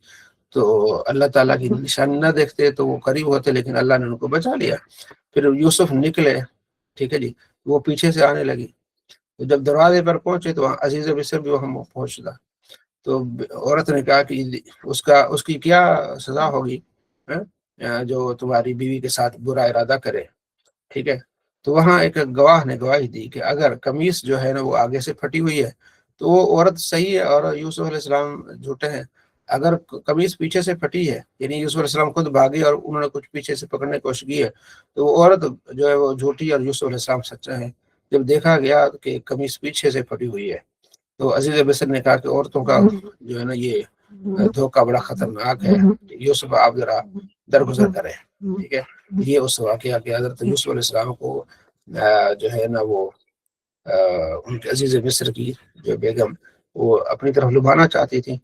Speaker 1: تو اللہ تعالیٰ کی نشانی نہ دیکھتے تو وہ قریب ہوتے، لیکن اللہ نے ان کو بچا لیا۔ پھر یوسف نکلے، ٹھیک ہے جی، وہ پیچھے سے آنے لگی، تو جب دروازے پر پہنچے تو وہاں عزیز مصر بھی وہاں پہنچتا۔ تو عورت نے کہا کہ اس کی کیا سزا ہوگی جو تمہاری بیوی کے ساتھ برا ارادہ کرے، ٹھیک ہے۔ تو وہاں ایک گواہ نے گواہی دی کہ اگر قمیص جو ہے نا وہ آگے سے پھٹی ہوئی ہے تو وہ عورت صحیح ہے اور یوسف علیہ السلام جھوٹے ہیں، اگر قمیص پیچھے سے پھٹی ہے، یعنی یوسف علیہ السلام خود بھاگی اور انہوں نے کچھ پیچھے سے پکڑنے کی کوشش کی ہے، تو وہ عورت جو ہے وہ جھوٹی اور یوسف علیہ السلام سچا ہے۔ جب دیکھا گیا کہ قمیص پیچھے سے پھٹی ہوئی ہے تو عزیز مصر نے کہا کہ عورتوں کا جو ہے نا یہ دھوکہ بڑا خطرناک ہے، یوسف آپ ذرا درگزر کریں، ٹھیک ہے۔ یہ اس واقعہ کہ حضرت یوسف علیہ السلام کو جو ہے نا وہ ان کے عزیز مصر کی جو بیگم وہ اپنی طرف لبھانا چاہتی تھی۔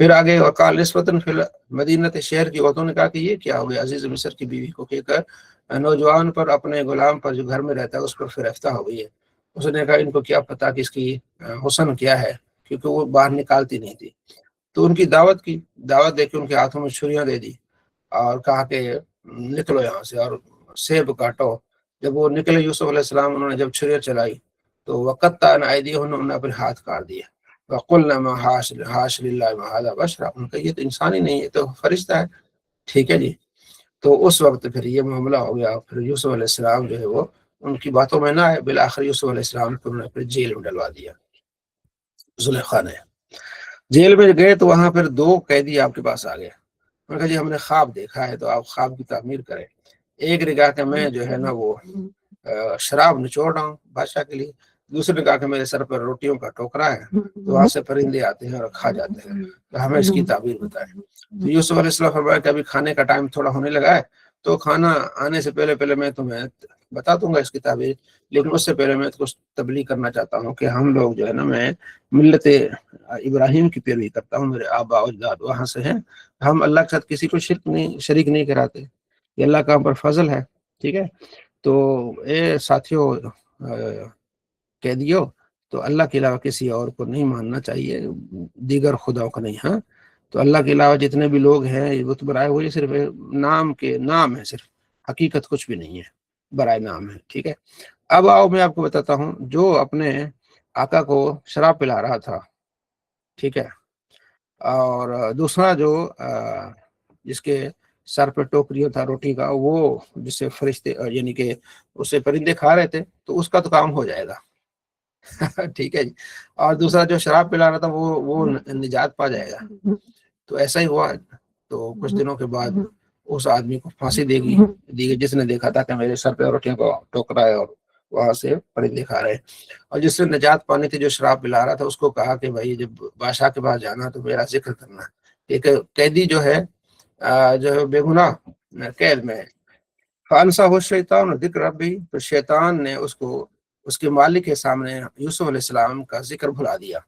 Speaker 1: پھر آگے وقال نسبتاً فی مدینت، شہر کی عورتوں نے کہا کہ یہ کیا ہو گیا عزیز مصر کی بیوی کو، کہ نوجوان پر، اپنے غلام پر جو گھر میں رہتا ہے اس پر فرفتہ ہو گئی ہے۔ اس نے کہا ان کو کیا پتا کہ اس کی حسن کیا ہے، کیونکہ وہ باہر نکالتی نہیں تھی۔ تو ان کی دعوت دے کے ان کے ہاتھوں میں چھریاں دے دی اور کہا کہ نکلو یہاں سے اور سیب کاٹو۔ جب وہ نکلے یوسف علیہ السلام، انہوں نے جب چھریاں چلائی تو وقطعن ایدیہن، انہوں نے اپنے ہاتھ کاٹ دیے، وقلنا ما حاش للہ ما ھذا بشرا، ان کا یہ تو انسان ہی نہیں ہے، تو فرشتہ ہے، ٹھیک ہے جی۔ تو اس وقت پھر یہ معاملہ ہو گیا، پھر یوسف علیہ السلام جو ہے وہ ان کی باتوں میں نہ آئے، بالآخر یوسف علیہ السلام کو انہوں نے پھر جیل میں ڈلوا دیا، زلیخا نے۔ جیل میں گئے تو وہاں پھر دو قیدی آپ کے پاس آ گئے، انہوں نے کہا جی ہم نے خواب دیکھا ہے تو آپ خواب کی تعمیر کریں۔ ایک نے کہا کہ میں جو ہے نا وہ شراب نچوڑ رہا ہوں بادشاہ کے لیے، دوسرے نے کہا کہ میرے سر پر روٹیوں کا ٹوکرا ہے تو وہاں سے پرندے آتے ہیں اور کھا جاتے ہیں، تو ہمیں اس کی تعبیر بتائیں۔ تو یوسف علیہ السلام فرمایا کہ ابھی کھانے کا ٹائم تھوڑا ہونے لگا ہے، تو کھانا آنے سے پہلے میں تمہیں بتا دوں گا اس کی تعبیر، لیکن اس سے پہلے میں کچھ تبلیغ کرنا چاہتا ہوں کہ ہم لوگ جو ہے نا، میں ملت ابراہیم کی پیروی کرتا ہوں، میرے آبا و اجداد وہاں سے ہیں، ہم اللہ کے ساتھ کسی کو شریک نہیں کراتے، یہ اللہ کا ہم پر فضل ہے، ٹھیک ہے۔ تو اے ساتھیوں، قیدیوں، تو اللہ کے علاوہ کسی اور کو نہیں ماننا چاہیے، دیگر خداؤں کا نہیں، ہاں۔ تو اللہ کے علاوہ جتنے بھی لوگ ہیں یہ بت برائے ہوئے صرف نام ہے، صرف حقیقت کچھ بھی نہیں ہے، برائے نام ہے، ٹھیک ہے۔ اب آؤ میں آپ کو بتاتا ہوں، جو اپنے آقا کو شراب پلا رہا تھا، ٹھیک ہے، اور دوسرا جو جس کے سر پہ ٹوکریوں تھا روٹی کا، وہ جس سے فرشتے یعنی کہ اسے پرندے کھا رہے تھے، تو اس کا تو کام ہو جائے گا ٹھیک ہے جی، اور دوسرا جو شراب پلا رہا تھا وہ نجات پا جائے گا۔ تو ایسا ہی ہوا، تو کچھ دنوں کے بعد اس آدمی کو پھانسی دی گئی، جس نے دیکھا تھا کہ میرے سر پہ روٹیوں کا ٹوکرا ہے اور وہاں سے پرندے کھا رہے ہیں۔ اور جس سے نجات پانی تھی، جو شراب پلا رہا تھا، اس کو کہا کہ بھائی جب بادشاہ کے پاس جانا تو میرا ذکر کرنا۔ ایک قیدی جو ہے جو ہے بے گناہ قید میں ہے، فانسا ہو شیطان ذکر ربی، تو شیطان نے اس کو اس کے مالک کے سامنے یوسف علیہ السلام کا ذکر بھلا دیا۔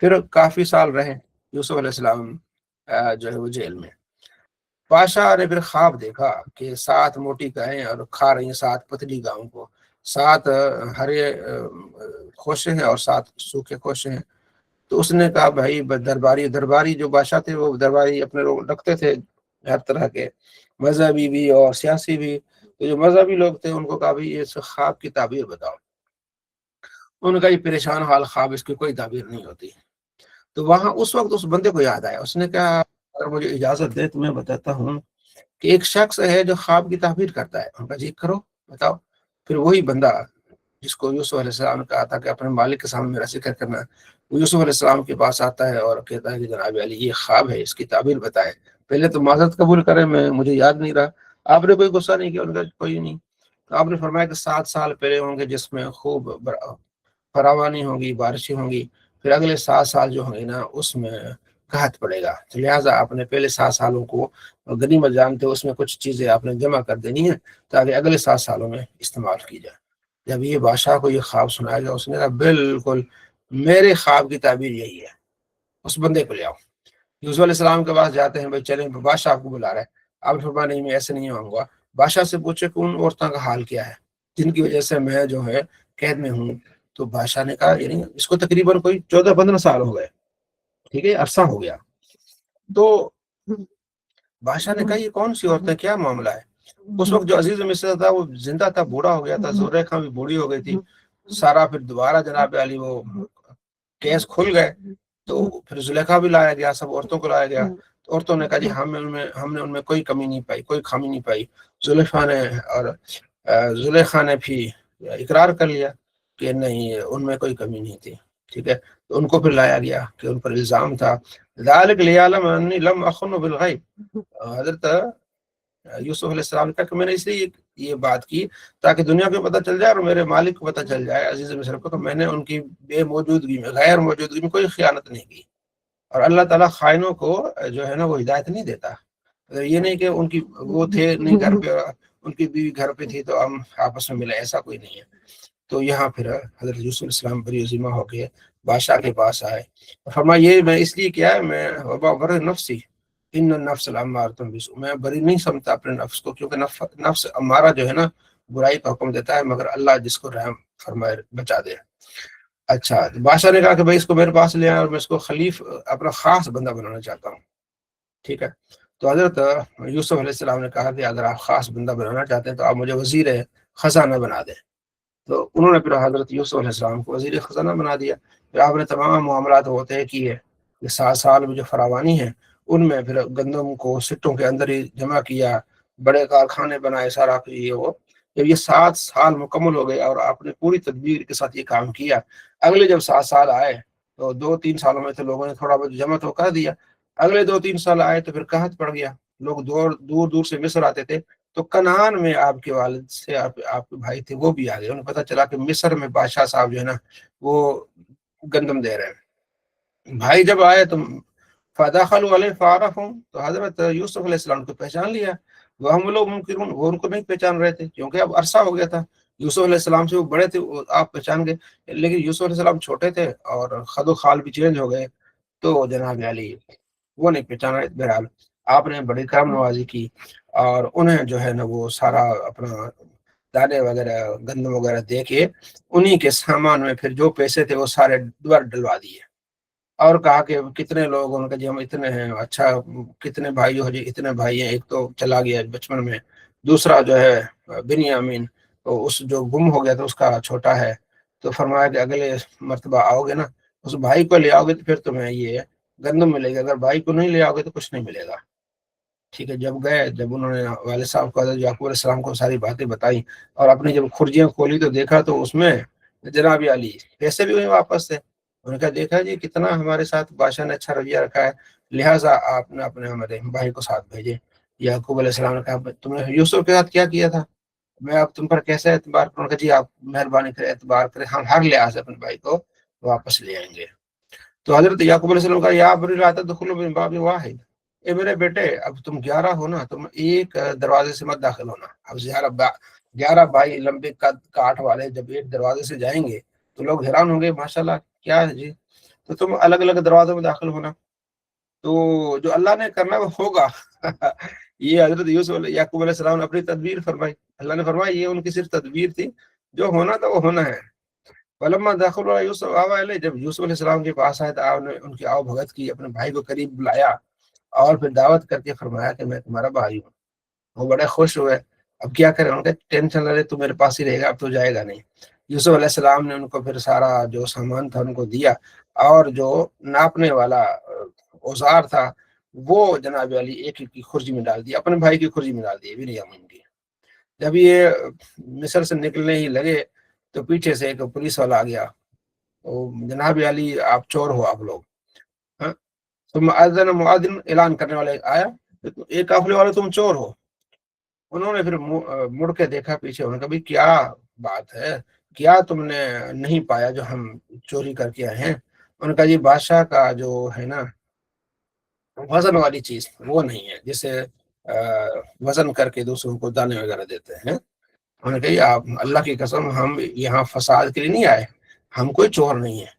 Speaker 1: پھر کافی سال رہے یوسف علیہ السلام جو ہے وہ جیل میں۔ بادشاہ نے پھر خواب دیکھا کہ 7 موٹی گائیں اور کھا رہی ہیں 7 پتلی گاؤں کو، 7 ہرے خوشے ہیں اور 7 سوکھے خوشے ہیں۔ تو اس نے کہا بھائی درباری جو بادشاہ تھے، وہ درباری اپنے لوگ رکھتے تھے ہر طرح کے، مذہبی بھی اور سیاسی بھی۔ تو جو مذہبی لوگ تھے ان کو کہا بھائی اس خواب کی تعبیر بتاؤ۔ ان کا یہ پریشان حال خواب، اس کی کوئی تعبیر نہیں ہوتی۔ تو وہاں اس وقت اس بندے کو یاد آیا، اس نے کہا اگر مجھے اجازت دے تو میں بتاتا ہوں کہ ایک شخص ہے جو خواب کی تعبیر کرتا ہے۔ ان کا جی کرو، بتاؤ۔ پھر وہی بندہ جس کو یوسف علیہ السلام نے کہا تھا کہ اپنے مالک کے سامنے میرا ذکر کرنا، وہ یوسف علیہ السلام کے پاس آتا ہے اور کہتا ہے کہ جناب علی یہ خواب ہے، اس کی تعبیر بتائے۔ پہلے تو معذرت قبول کرے، میں مجھے یاد نہیں رہا۔ آپ نے کوئی غصہ نہیں کیا؟ ان کا کوئی نہیں۔ تو آپ نے فرمایا کہ 7 سال پہلے ہوں گے جس میں خوب فراوانی ہوگی، بارشیں ہوں گی، پھر اگلے 7 سال جو ہوں گے نا اس میں قحط پڑے گا، تو لہٰذا آپ نے پہلے 7 سالوں کو غنیمت جانتے، اس میں کچھ چیزیں آپ نے جمع کر دینی ہے تاکہ اگلے 7 سالوں میں استعمال کی جائے۔ جب یہ بادشاہ کو یہ خواب سنایا گیا، اس نے کہا بالکل میرے خواب کی تعبیر یہی ہے، اس بندے کو لے آؤ۔ یوسف علیہ السلام کے پاس جاتے ہیں، بھائی چلیں بادشاہ آپ کو بلا رہا ہے۔ آپ فرمایا نہیں میں ایسے نہیں آؤں گا۔ بادشاہ سے پوچھے کہ ان عورتوں کا حال کیا ہے جن کی وجہ سے میں جو ہے قید میں ہوں۔ تو بادشاہ نے کہا یعنی اس کو تقریباً کوئی 14-15 سال ہو گئے، ٹھیک ہے، عرصہ ہو گیا۔ تو بادشاہ نے کہا یہ کون سی عورتیں، کیا معاملہ ہے؟ اس وقت جو عزیز مصر تھا وہ زندہ تھا، بوڑھا ہو گیا تھا، زلیخا بھی بوڑھی ہو گئی تھی سارا۔ پھر دوبارہ جناب علی وہ کیس کھل گئے، تو پھر زلیخا بھی لایا گیا، سب عورتوں کو لایا گیا۔ تو عورتوں نے کہا جی ہم نے ان میں کوئی کمی نہیں پائی، کوئی خامی نہیں پائی۔ زلیخا نے بھی اقرار کر لیا کہ نہیں ان میں کوئی کمی نہیں تھی، ٹھیک ہے۔ تو ان کو پھر لایا گیا کہ ان پر الزام تھا ذالک لیعلم انی لم اخن بالغیب۔ حضرت یوسف علیہ السلام نے کہا کہ میں نے اس لیے یہ بات کی تاکہ دنیا کو پتہ چل جائے اور میرے مالک کو پتہ چل جائے عزیز مصر کو کہ میں نے ان کی بے موجودگی میں، غیر موجودگی میں کوئی خیانت نہیں کی۔ اور اللہ تعالیٰ خائنوں کو جو ہے نا وہ ہدایت نہیں دیتا۔ یہ نہیں کہ ان کی وہ تھے نہیں گھر پہ، ان کی بیوی گھر پہ تھی تو ہم آپس میں ملے، ایسا کوئی نہیں ہے۔ تو یہاں پھر حضرت یوسف علیہ السلام بری عظیمہ ہو کے بادشاہ کے پاس آئے، فرمایا یہ میں اس لیے کیا ہے، میں وبا نفسی ان النفس الامارۃ بالسوء، میں بری نہیں سمجھتا اپنے نفس کو، کیونکہ نفس امارہ جو ہے نا برائی کا حکم دیتا ہے، مگر اللہ جس کو رحم فرمائے بچا دے۔ اچھا، بادشاہ نے کہا کہ بھائی اس کو میرے پاس لے آئے اور میں اس کو خلیف اپنا خاص بندہ بنانا چاہتا ہوں، ٹھیک ہے۔ تو حضرت یوسف علیہ السلام نے کہا کہ اگر آپ خاص بندہ بنانا چاہتے ہیں تو آپ مجھے وزیر خزانہ بنا دیں۔ تو انہوں نے پھر حضرت یوسف علیہ السلام کو وزیر خزانہ بنا دیا۔ پھر آپ نے تمام معاملات وہ طے کیے کہ 7 سال میں جو فراوانی ہے ان میں پھر گندم کو سٹوں کے اندر ہی جمع کیا، بڑے کارخانے بنائے، سارا یہ وہ۔ جب یہ 7 سال مکمل ہو گئے اور آپ نے پوری تدبیر کے ساتھ یہ کام کیا، اگلے جب 7 سال آئے تو 2-3 سالوں میں تو لوگوں نے تھوڑا بہت جمع تو کر دیا، اگلے 2-3 سال آئے تو پھر قحط پڑ گیا، لوگ دور دور سے مصر آتے تھے۔ تو کنعان میں آپ کے والد سے آپ کے بھائی تھے وہ بھی آ گئے، انہیں پتہ چلا کہ مصر میں بادشاہ صاحب جو ہے نا وہ گندم دے رہے ہیں۔ بھائی جب آئے تو فدخلوا علیہ فعرفہم، تو حضرت یوسف علیہ السلام کو پہچان لیا، وہ ہم لوگ منکرون، وہ ان کو نہیں پہچان رہے تھے کیونکہ اب عرصہ ہو گیا تھا۔ یوسف علیہ السلام سے وہ بڑے تھے، آپ پہچان گئے، لیکن یوسف علیہ السلام چھوٹے تھے اور خد و خال بھی چینج ہو گئے، تو جناب علی وہ نہیں پہچان رہے۔ بہرحال آپ نے بڑی کرم نوازی کی اور انہیں جو ہے نا وہ سارا اپنا دانے وغیرہ گندم وغیرہ دے کے انہی کے سامان میں پھر جو پیسے تھے وہ سارے دوبارہ ڈلوا دیے، اور کہا کہ کتنے لوگ، ان کا جی ہم اتنے ہیں، اچھا کتنے بھائی ہو جی؟ اتنے بھائی ہیں، ایک تو چلا گیا بچپن میں، دوسرا جو ہے بنیامین تو اس جو گم ہو گیا تھا اس کا چھوٹا ہے۔ تو فرمایا کہ اگلے مرتبہ آؤ گے نا اس بھائی کو لے آؤ گے تو پھر تمہیں یہ گندم ملے گا، اگر بھائی کو نہیں لے آؤ گے تو کچھ نہیں ملے گا، ٹھیک ہے۔ جب گئے، جب انہوں نے والد صاحب کو حضرت یعقوب علیہ السلام کو ساری باتیں بتائی اور اپنی جب خرجیاں کھولی تو دیکھا تو اس میں جناب علی پیسے بھی ہوئے واپس سے۔ انہوں نے کہا دیکھا جی کتنا ہمارے ساتھ بادشاہ نے اچھا رویہ رکھا ہے، لہٰذا آپ نے اپنے ہمارے بھائی کو ساتھ بھیجے۔ یعقوب علیہ السلام نے کہا تم نے یوسف کے ساتھ کیا کیا تھا؟ میں اب تم پر کیسے اعتبار کروں کہ جی آپ مہربانی کریں اعتبار کریں، ہم ہر لحاظ سے اپنے بھائی کو واپس لے آئیں گے۔ تو حضرت یعقوب علیہ السلام کا یا بنی لا تدخلوا من باب واحد، اے میرے بیٹے اب تم 11 ہو نا، تم ایک دروازے سے مت داخل ہونا۔ اب 11 بھائی لمبے قد کاٹ والے جب ایک دروازے سے جائیں گے تو لوگ حیران ہوں گے، ماشاء اللہ کیا ہے جی، تو تم الگ الگ دروازوں میں داخل ہونا، تو جو اللہ نے کرنا وہ ہوگا۔ یہ حضرت یعقوب علیہ السلام نے اپنی تدبیر فرمائی، اللہ نے فرمایا یہ ان کی صرف تدبیر تھی، جو ہونا تھا وہ ہونا ہے۔ فلما دخلوا یوسف آوا الیہ، جب یوسف علیہ السلام کے پاس آئے تو آپ نے ان کی آؤ بھگت کی، اپنے بھائی کو قریب بلایا اور پھر دعوت کر کے فرمایا کہ میں تمہارا بھائی ہوں۔ وہ بڑے خوش ہوئے، اب کیا کریں، ان کا ٹینشن لے تو میرے پاس ہی رہے گا، اب تو جائے گا نہیں۔ یوسف علیہ السلام نے ان کو پھر سارا جو سامان تھا ان کو دیا، اور جو ناپنے والا اوزار تھا وہ جناب علی ایک ایک کی خرجی میں ڈال دیا، اپنے بھائی کی خرجی میں ڈال دیا بنیامین کی۔ جب یہ مصر سے نکلنے ہی لگے تو پیچھے سے ایک پولیس والا آ گیا، جناب علی آپ چور ہو آپ لوگ، ہاں؟ ثم اذن مؤذن، اعلان کرنے والے آیا، ایک قافلے والے تم چور ہو۔ انہوں نے پھر مڑ کے دیکھا پیچھے، انہوں نے کہا کیا بات ہے، کیا تم نے نہیں پایا جو ہم چوری کر کے آئے ہیں؟ انہوں نے کہا جی بادشاہ کا جو ہے نا وزن والی چیز وہ نہیں ہے، جسے وزن کر کے دوسروں کو دانے وغیرہ دیتے ہیں۔ انہوں نے کہا آپ اللہ کی قسم ہم یہاں فساد کے لیے نہیں آئے، ہم کوئی چور نہیں ہے۔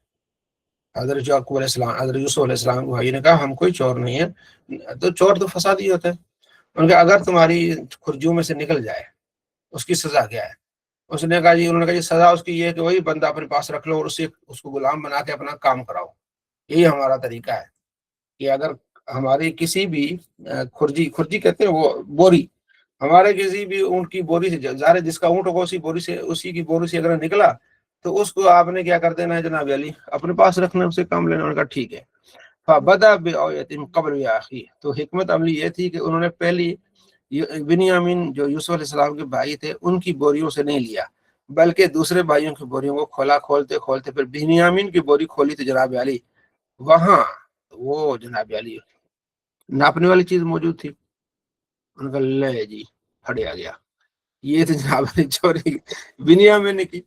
Speaker 1: حضرت یعقوب علیہ السلام، حضرت یوسف علیہ السلام بھائی نے کہا ہم کوئی چور نہیں ہے، تو چور تو فساد ہی ہوتا ہے۔ ان کا اگر تمہاری خرجیوں میں سے نکل جائے اس کی سزا کیا ہے؟ اس نے کہا جی، انہوں نے کہا جی سزا اس کی یہ ہے کہ وہی بندہ اپنے پاس رکھ لو اور اس کو غلام بنا کے اپنا کام کراؤ، یہی ہمارا طریقہ ہے کہ اگر ہماری کسی بھی خرجی کہتے ہیں وہ بوری، ہمارے کسی بھی اونٹ کی بوری سے، ظاہر جس کا اونٹ ہوگا اسی کی بوری سے اگر نکلا تو اس کو آپ نے کیا کر دینا ہے جناب علی، اپنے پاس رکھنا، اسے کام لینا۔ ان کا ٹھیک ہے۔ فبدا بأویۃ قبل اخی، تو حکمت عملی یہ تھی کہ انہوں نے پہلی بنیامین جو یوسف علیہ السلام کے بھائی تھے ان کی بوریوں سے نہیں لیا، بلکہ دوسرے بھائیوں کی بوریوں کو کھولا، کھولتے کھولتے پھر بنیامین کی بوری کھولی تو جناب علی وہاں وہ جناب علی ناپنے والی چیز موجود تھی۔ ان کا لے جی پھڑ آ گیا، یہ تو جناب علی چوری بنیامین نے کی۔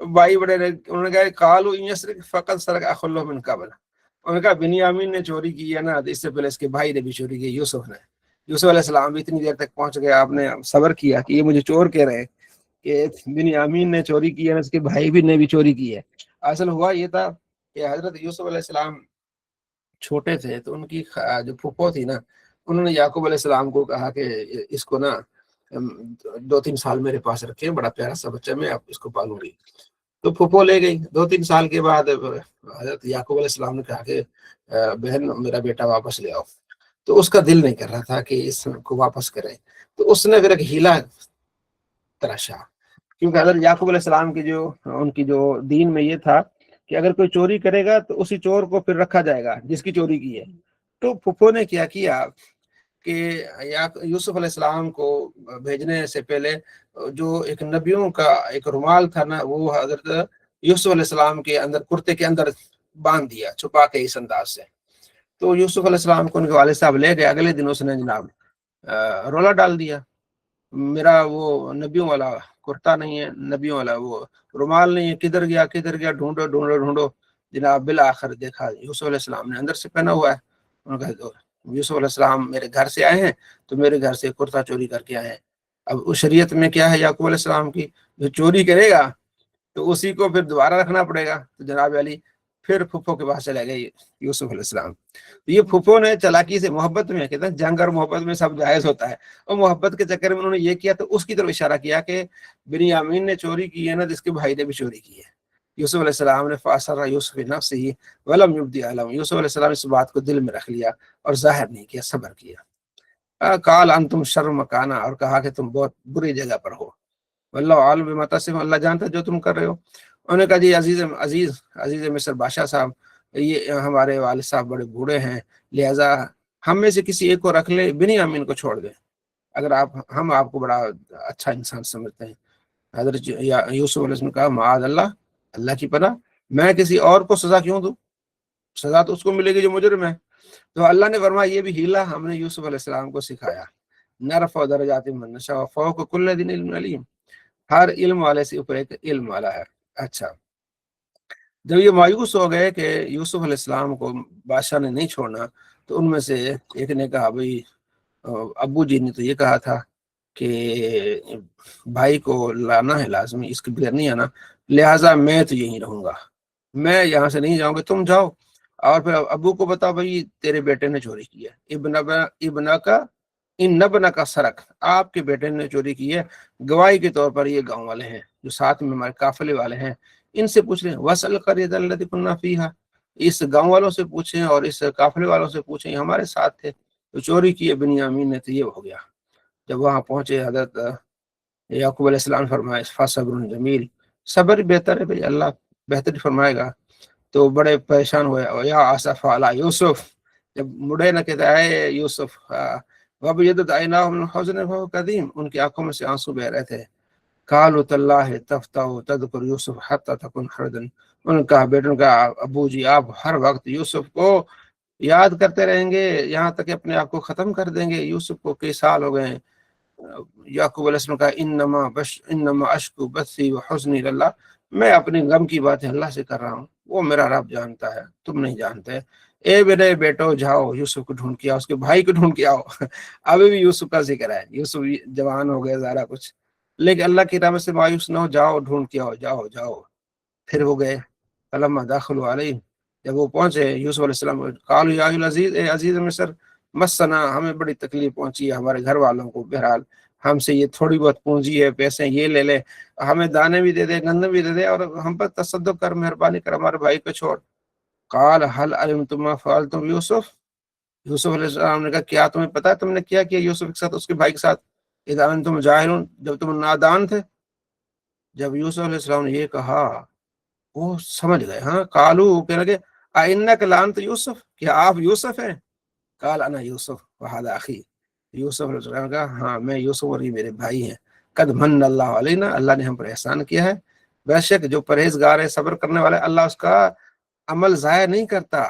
Speaker 1: بھائی بڑے انہوں نے کہا قالوا ان یسرق فقد سرق اخ له من قبل، انہوں نے کہا بنیامین نے چوری کی ہے نا، اس سے پہلے اس کے بھائی نے بھی چوری کی، یوسف نے۔ یوسف علیہ السلام بھی اتنی دیر تک پہنچ گئے، آپ نے صبر کیا کہ یہ مجھے چور کہہ رہے ہیں کہ بنیامین نے چوری کی ہے، اس کے بھائی بھی نے بھی چوری کی ہے۔ اصل ہوا یہ تھا کہ حضرت یوسف علیہ السلام چھوٹے تھے تو ان کی جو پھوپھو تھی نا، انہوں نے یعقوب علیہ السلام کو کہا کہ اس کو نا 2-3 سال میرے پاس رکھے، بڑا پیارا سا بچہ، میں اس کو پالوں گی۔ تو پھوپھو لے گئی، 2-3 سال کے بعد حضرت یعقوب علیہ السلام نے کہا کہ بہن میرا بیٹا واپس لے آؤ، تو اس کا دل نہیں کر رہا تھا کہ اس کو واپس کرے، تو اس نے پھر ایک ہیلا تراشا، کیونکہ حضرت یعقوب علیہ السلام کی ان کی جو دین میں یہ تھا کہ اگر کوئی چوری کرے گا تو اسی چور کو پھر رکھا جائے گا جس کی چوری کی ہے۔ تو پھپھو نے کیا کیا کہ یوسف علیہ السلام کو بھیجنے سے پہلے جو ایک نبیوں کا ایک رومال تھا نا، وہ حضرت یوسف علیہ السلام کے اندر کرتے کے اندر باندھ دیا چھپا کے اس انداز سے۔ تو یوسف علیہ السلام کو ان کے والد صاحب لے گئے، اگلے دن اس نے جناب رولا ڈال دیا، میرا وہ نبیوں والا کرتا نہیں ہے، نبیوں والا وہ رومال نہیں ہے، کدھر گیا، ڈھونڈو ڈھونڈو ڈھونڈو، جناب بالآخر دیکھا یوسف علیہ السلام نے اندر سے پہنا ہوا ہے۔ انہوں نے کہا یوسف علیہ السلام میرے گھر سے آئے ہیں تو میرے گھر سے کرتا چوری کر کے آئے ہیں۔ اب اس شریعت میں کیا ہے یعقوب علیہ السلام کی، جو چوری کرے گا تو اسی کو پھر دوبارہ رکھنا پڑے گا۔ تو جناب علی پھر پھپھو کے پاس چلے گئے یوسف علیہ السلام۔ تو یہ پھپھو نے چلاکی سے، محبت میں کہتے ہیں جنگ اور محبت میں سب جائز ہوتا ہے، اور محبت کے چکر میں انہوں نے یہ کیا تو اس کی طرف اشارہ کیا کہ بنیامین نے چوری کی ہے نا، جس کے بھائی نے بھی چوری کی ہے۔ یوسف علیہ السلام نے فاسر یوسف نفسہ ولم یبدی لهم، یوسف علیہ السلام اس بات کو دل میں رکھ لیا اور ظاہر نہیں کیا، صبر کیا۔ قال انتم شر مکانا، اور کہا کہ تم بہت بری جگہ پر ہو، واللہ عالم بما تصفون، اللہ جانتا جو تم کر رہے ہو۔ انہوں نے کہا جی عزیز مصر بادشاہ صاحب، یہ ہمارے والد صاحب بڑے بوڑھے ہیں، لہذا ہم میں سے کسی ایک کو رکھ لے، بنیامین کو چھوڑ دیں، اگر ہم آپ کو بڑا اچھا انسان سمجھتے ہیں۔ حضرت یوسف علیہ السلام نے کہا معاذ اللہ، اللہ کی پناہ، میں کسی اور کو سزا کیوں دوں، سزا تو اس کو ملے گی جو مجرم ہے۔ تو اللہ نے فرمایا یہ بھی ہیلا ہم نے یوسف علیہ السلام کو سکھایا، نرفع درجات من نشاء وفوق کل ذی علم علیم، ہر علم والے سے اوپر ایک علم والا ہے۔ اچھا، جب یہ مایوس ہو گئے کہ یوسف علیہ السلام کو بادشاہ نے نہیں چھوڑنا، تو ان میں سے ایک نے کہا بھائی ابو جی نے تو یہ کہا تھا کہ بھائی کو لانا ہے لازمی، اس کے بغیر نہیں آنا، لہٰذا میں تو یہیں رہوں گا، میں یہاں سے نہیں جاؤں گا، تم جاؤ اور پھر ابو کو بتاؤ بھائی تیرے بیٹے نے چوری کی ہے، ابنا کا ان نبنا کا سرق، آپ کے بیٹے نے چوری کی ہے، گواہی کے طور پر یہ گاؤں والے ہیں جو ساتھ میں ہمارے قافلے والے ہیں، ان سے پوچھ لیں، وصل قریۃ التی کننا فیہا، اس گاؤں والوں سے پوچھیں اور اس قافلے والوں سے پوچھیں، یہ ہمارے ساتھ تھے، تو چوری کی ہے بنیامین نے، تو یہ ہو گیا۔ جب وہاں پہنچے حضرت یعقوب علیہ السلام فرمائے فصبر جمیل، صبر بہتر ہے بھائی، اللہ بہتر فرمائے گا۔ تو بڑے پریشان ہوئے، یا آصف علی یوسف، جب مڑے نہ کہتے اے یوسف، وابیضت عیناہ من الحزن فہو کظیم، ان کی آنکھوں میں سے آنسو بہ رہے تھے۔ قالوا تاللہ تفتح تذکر یوسف حتی تکون حردا، ان کا بیٹوں کا ابو جی آپ ہر وقت یوسف کو یاد کرتے رہیں گے یہاں تک کہ اپنے آپ کو ختم کر دیں گے، یوسف کو کئی سال ہو گئے ہیں۔ یعقوب علیہ السلام کا انما اشکو بثی و حزنی اللہ، میں اپنی غم کی باتیں اللہ سے کر رہا ہوں، وہ میرا رب جانتا ہے، تم نہیں جانتے۔ اے میرے بیٹو جاؤ یوسف کو ڈھونڈ کے آؤ، اس کے بھائی کو ڈھونڈ کے آؤ۔ ابھی بھی یوسف کا ذکر ہے، یوسف جوان ہو گئے سارا کچھ، لیکن اللہ کی رحمت سے مایوس نہ ہو، جاؤ ڈھونڈ کے آؤ، جاؤ جاؤ۔ پھر وہ گئے، فلما دخلوا علیہ، جب وہ پہنچے یوسف علیہ السلام، قالوا یا العزیز، اے عزیز مصر، مسنا، ہمیں بڑی تکلیف پہنچی ہے، ہمارے گھر والوں کو، بہرحال ہم سے یہ تھوڑی بہت پونجی ہے، پیسے یہ لے لے، ہمیں دانے بھی دے دے، گندم بھی دے دے، اور ہم پر تصدق کر، مہربانی کر، ہمارے بھائی کو چھوڑ۔ قال هل علمتم ما فعلتم یوسف، یوسف علیہ السلام نے کہا کیا تمہیں پتا ہے تم نے کیا کیا یوسف کے ساتھ، اس کے بھائی کے ساتھ، اذا انتم جاہلون، جب تم نادان تھے۔ جب یوسف علیہ السلام نے یہ کہا، وہ سمجھ گئے، ہاں، قالو، کہنے لگے اینک لانت یوسف، کیا آپ یوسف ہیں؟ قال انا یوسف وہذا اخی، یوسف علیہ السلام نے کہا ہاں میں یوسف اور یہ میرے بھائی ہیں، قد من اللہ علینا، اللہ نے ہم پر احسان کیا ہے، بے شک جو پرہیزگار ہے، صبر کرنے والا ہے، اللہ اس کا عمل ضائع نہیں کرتا۔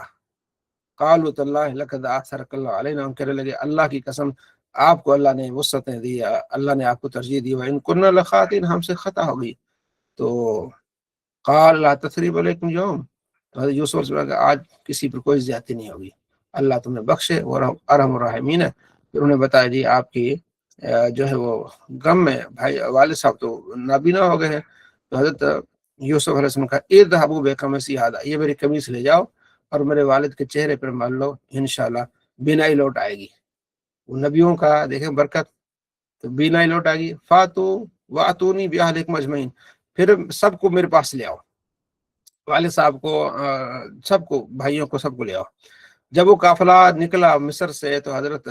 Speaker 1: قالوا تاللہ لقد آثرک اللہ علینا، ہم کہنے لگے اللہ کی قسم آپ کو اللہ نے وسعتیں دی، اللہ نے آپ کو ترجیح دی، وان کننا لخاطئین، ہم سے خطا ہو گئی۔ تو قال لا تثریب علیکم اليوم، تو حضرت یوسف علیہ السلام کہ آج کسی پر کوئی زیادتی نہیں ہوگی، اللہ تمہیں بخشے، اور ارحم الراحمین ہے۔ پھر انہیں بتایا جی آپ کی جو ہے وہ غم میں بھائی والد صاحب تو نابینا ہو گئے ہیں۔ تو حضرت یوسف علیہ السلام کا اذهبوا بقمیصی ھذا، یہ میری قمیص لے جاؤ اور میرے والد کے چہرے پر مال لو، انشاءاللہ بینائی لوٹ آئے گی۔ وہ نبیوں کا دیکھیں برکت، تو بینائی لوٹ آئے گی۔ فاتو واتونی باہلکم اجمعین، پھر سب کو میرے پاس لے آؤ، والد صاحب کو، سب کو، بھائیوں کو، سب کو لے آؤ۔ جب وہ قافلہ نکلا مصر سے، تو حضرت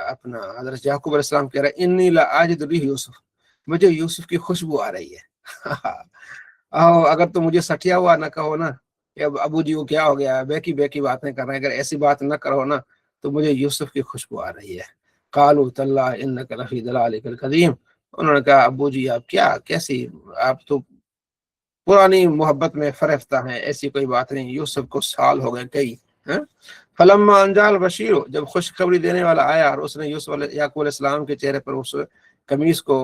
Speaker 1: اپنا حضرت یعقوب علیہ السلام کہہ رہے ہیں انی لاجد ریح یوسف، مجھے یوسف کی خوشبو آ رہی ہے۔ اگر تو مجھے سٹیا ہوا نہ کہو نا کہ اب ابو جی کو کیا ہو گیا، بیکی بیکی باتیں کر رہے ہیں، اگر ایسی بات نہ کرو نا تو مجھے یوسف کی خوشبو آ رہی ہے۔ قالوا تاللہ انک لفی ضلالک القدیم، انہوں نے کہا ابو جی آپ کیا، کیسی، آپ تو پرانی محبت میں فرفتہ ہیں، ایسی کوئی بات نہیں، یوسف کو سال ہو گئے کئی۔ فلما انجال بشیر، جب خوشخبری دینے والا آیا اور اس نے یعقوب علیہ السلام کے چہرے پر اس قمیص کو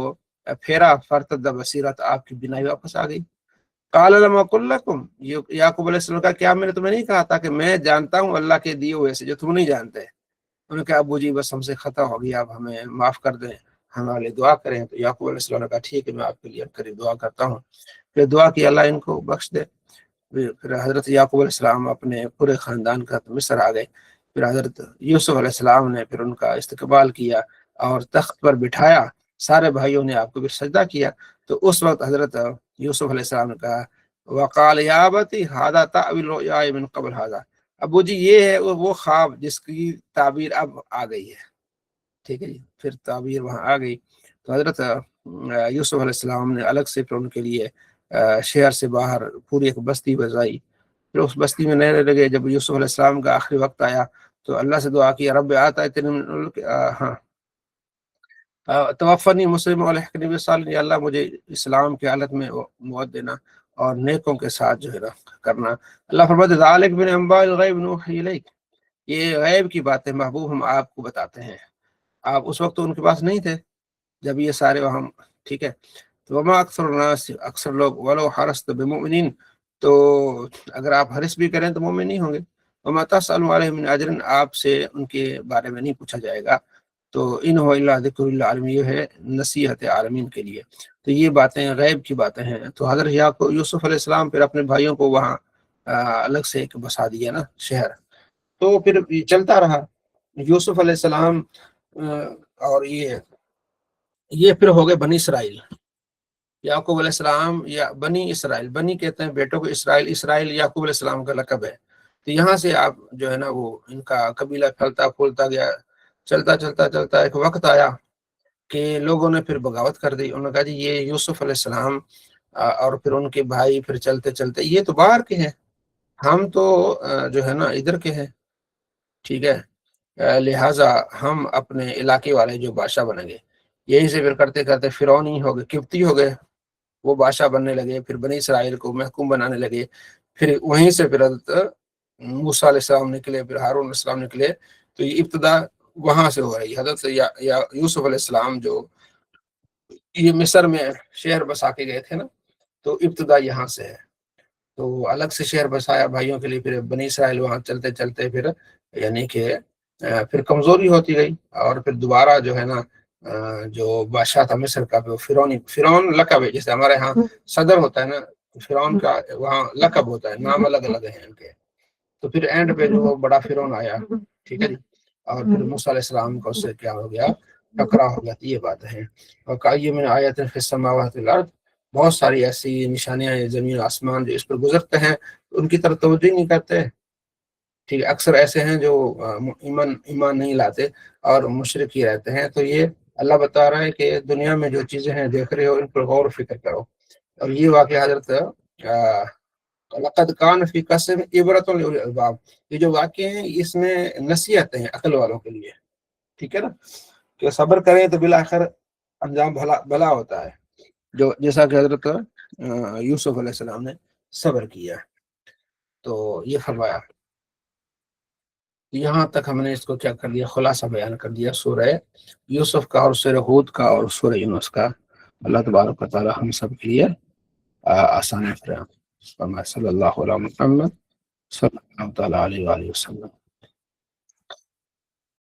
Speaker 1: پھیرا، فرتد بصیرت، آپ کی بینائی واپس آ گئی۔ قال لم اقل لکم، یعقوب علیہ السلام کا کیا میں نے تمہیں نہیں کہا تھا کہ میں جانتا ہوں اللہ کے دیے ہوئے سے جو تم نہیں جانتے۔ انہوں نے کہا ابو جی بس ہم سے خطا ہو گیا، آپ ہمیں معاف کر دیں، ہمارے لیے دعا کریں۔ تو یعقوب علیہ السلام نے کہا ٹھیک ہے میں آپ کے لیے قریب دعا کرتا ہوں۔ پھر دعا کی اللہ ان کو بخش دے۔ پھر حضرت یعقوب علیہ السلام اپنے پورے خاندان کا مصر آ گئے۔ پھر حضرت یوسف علیہ السلام نے پھر ان کا استقبال کیا اور تخت پر بٹھایا، سارے بھائیوں نے آپ کو بھی سجدہ کیا۔ تو اس وقت حضرت یوسف علیہ السلام نے کہا وقال یا ابتی ھذا تأویل رؤیایا من قبل ھذا، ابو جی یہ ہے وہ خواب جس کی تعبیر اب آ گئی ہے۔ ٹھیک ہے جی، پھر تعبیر وہاں آ گئی۔ تو حضرت یوسف علیہ السلام نے الگ سے پھر ان کے لیے شہر سے باہر پوری ایک بستی بسائی، پھر اس بستی میں رہنے لگے۔ جب یوسف علیہ السلام کا آخری وقت آیا تو اللہ سے دعا کی رب آتیتنی من الملک، توفنی مسلم والحقنی بالصالحین، یا اللہ مجھے اسلام کی حالت میں موت دینا اور نیکوں کے ساتھ جو ہے نا کرنا۔ اللہ فرماتے ذالک من انباء الغیب نوحی الیک، یہ غیب کی باتیں محبوب ہم آپ کو بتاتے ہیں، آپ اس وقت تو ان کے پاس نہیں تھے جب یہ سارے وہاں، ٹھیک ہے۔ وما اکثر الناس، اکثر لوگ، ولو حرصت بمؤمنین، تو اگر آپ حرص بھی کریں تو مومن نہیں ہوں گے. وما تسأل علیہ من اجر، آپ سے ان کے بارے میں نہیں پوچھا جائے گا. تو ان ہو الا ذکر للعالمین، یہ ہے نصیحت عالمین کے لیے. تو یہ باتیں غیب کی باتیں ہیں. تو حضرت یوسف علیہ السلام پھر اپنے بھائیوں کو وہاں الگ سے ایک بسا دیا نا شہر. تو پھر چلتا رہا یوسف علیہ السلام اور یہ پھر ہو گئے بنی اسرائیل. یعقوب علیہ السلام یا بنی اسرائیل، بنی کہتے ہیں بیٹوں کو، اسرائیل، اسرائیل یعقوب علیہ السلام کا لقب ہے. تو یہاں سے آپ جو ہے نا وہ ان کا قبیلہ پھلتا پھولتا گیا. چلتا چلتا چلتا ایک وقت آیا کہ لوگوں نے پھر بغاوت کر دی. انہوں نے کہا جی یہ یوسف علیہ السلام اور پھر ان کے بھائی پھر چلتے چلتے یہ تو باہر کے ہیں، ہم تو جو ہے نا ادھر کے ہیں، ٹھیک ہے، لہٰذا ہم اپنے علاقے والے جو بادشاہ بنیں گے. یہی سے پھر کرتے کرتے فرعونی ہو گئے، قبطی ہو گئے، وہ بادشاہ بننے لگے. پھر بنی اسرائیل کو محکوم بنانے لگے. پھر وہیں سے پھر حضرت موسیٰ علیہ السلام نکلے، پھر ہارون علیہ السلام نکلے. تو یہ ابتدا وہاں سے ہو رہی. حضرت یوسف علیہ السلام جو یہ مصر میں شہر بسا کے گئے تھے نا، تو ابتدا یہاں سے ہے. تو الگ سے شہر بسایا بھائیوں کے لیے. پھر بنی اسرائیل وہاں چلتے چلتے پھر یعنی کہ پھر کمزوری ہوتی گئی. اور پھر دوبارہ جو ہے نا جو بادشاہ تھا مصر کا، فرعون لقب ہے، جیسے ہمارے ہاں صدر ہوتا ہے نا، فرعون کا وہاں لقب ہوتا ہے، نام الگ الگ ہیں ان کے. تو پھر اینڈ پہ جو بڑا فرعون آیا، ٹھیک ہے جی، اور پھر موسیٰ علیہ السلام کا اس سے کیا ہو گیا، ٹکرا ہو گیا. یہ بات ہے. اور کائیہ من آیات فی السماوات والارض، بہت ساری ایسی نشانیاں ہیں زمین آسمان جو اس پر گزرتے ہیں، ان کی طرف توجہ نہیں کرتے. ٹھیک ہے، اکثر ایسے ہیں جو ایمان نہیں لاتے اور مشرک ہی رہتے ہیں. تو یہ اللہ بتا رہا ہے کہ دنیا میں جو چیزیں ہیں دیکھ رہے ہو، ان پر غور و فکر کرو. اور یہ واقعہ حضرت لقد کان فی قصص عبرۃ لأولی الالباب، یہ جو واقعے ہیں اس میں نصیحت ہیں عقل والوں کے لیے. ٹھیک ہے نا، کہ صبر کریں تو بالآخر انجام بھلا ہوتا ہے، جو جیسا کہ حضرت یوسف علیہ السلام نے صبر کیا. تو یہ فرمایا. یہاں تک ہم نے اس کو کیا کر دیا، خلاصہ بیان کر دیا سورہ یوسف کا اور سورہ ہود کا اور سورہ یونس کا. اللہ تبارک و تعالی ہم سب کے لیے آسانی فرمائے. صلی اللہ علیہ محمد صلی اللہ تعالی علیہ وآلہ وسلم.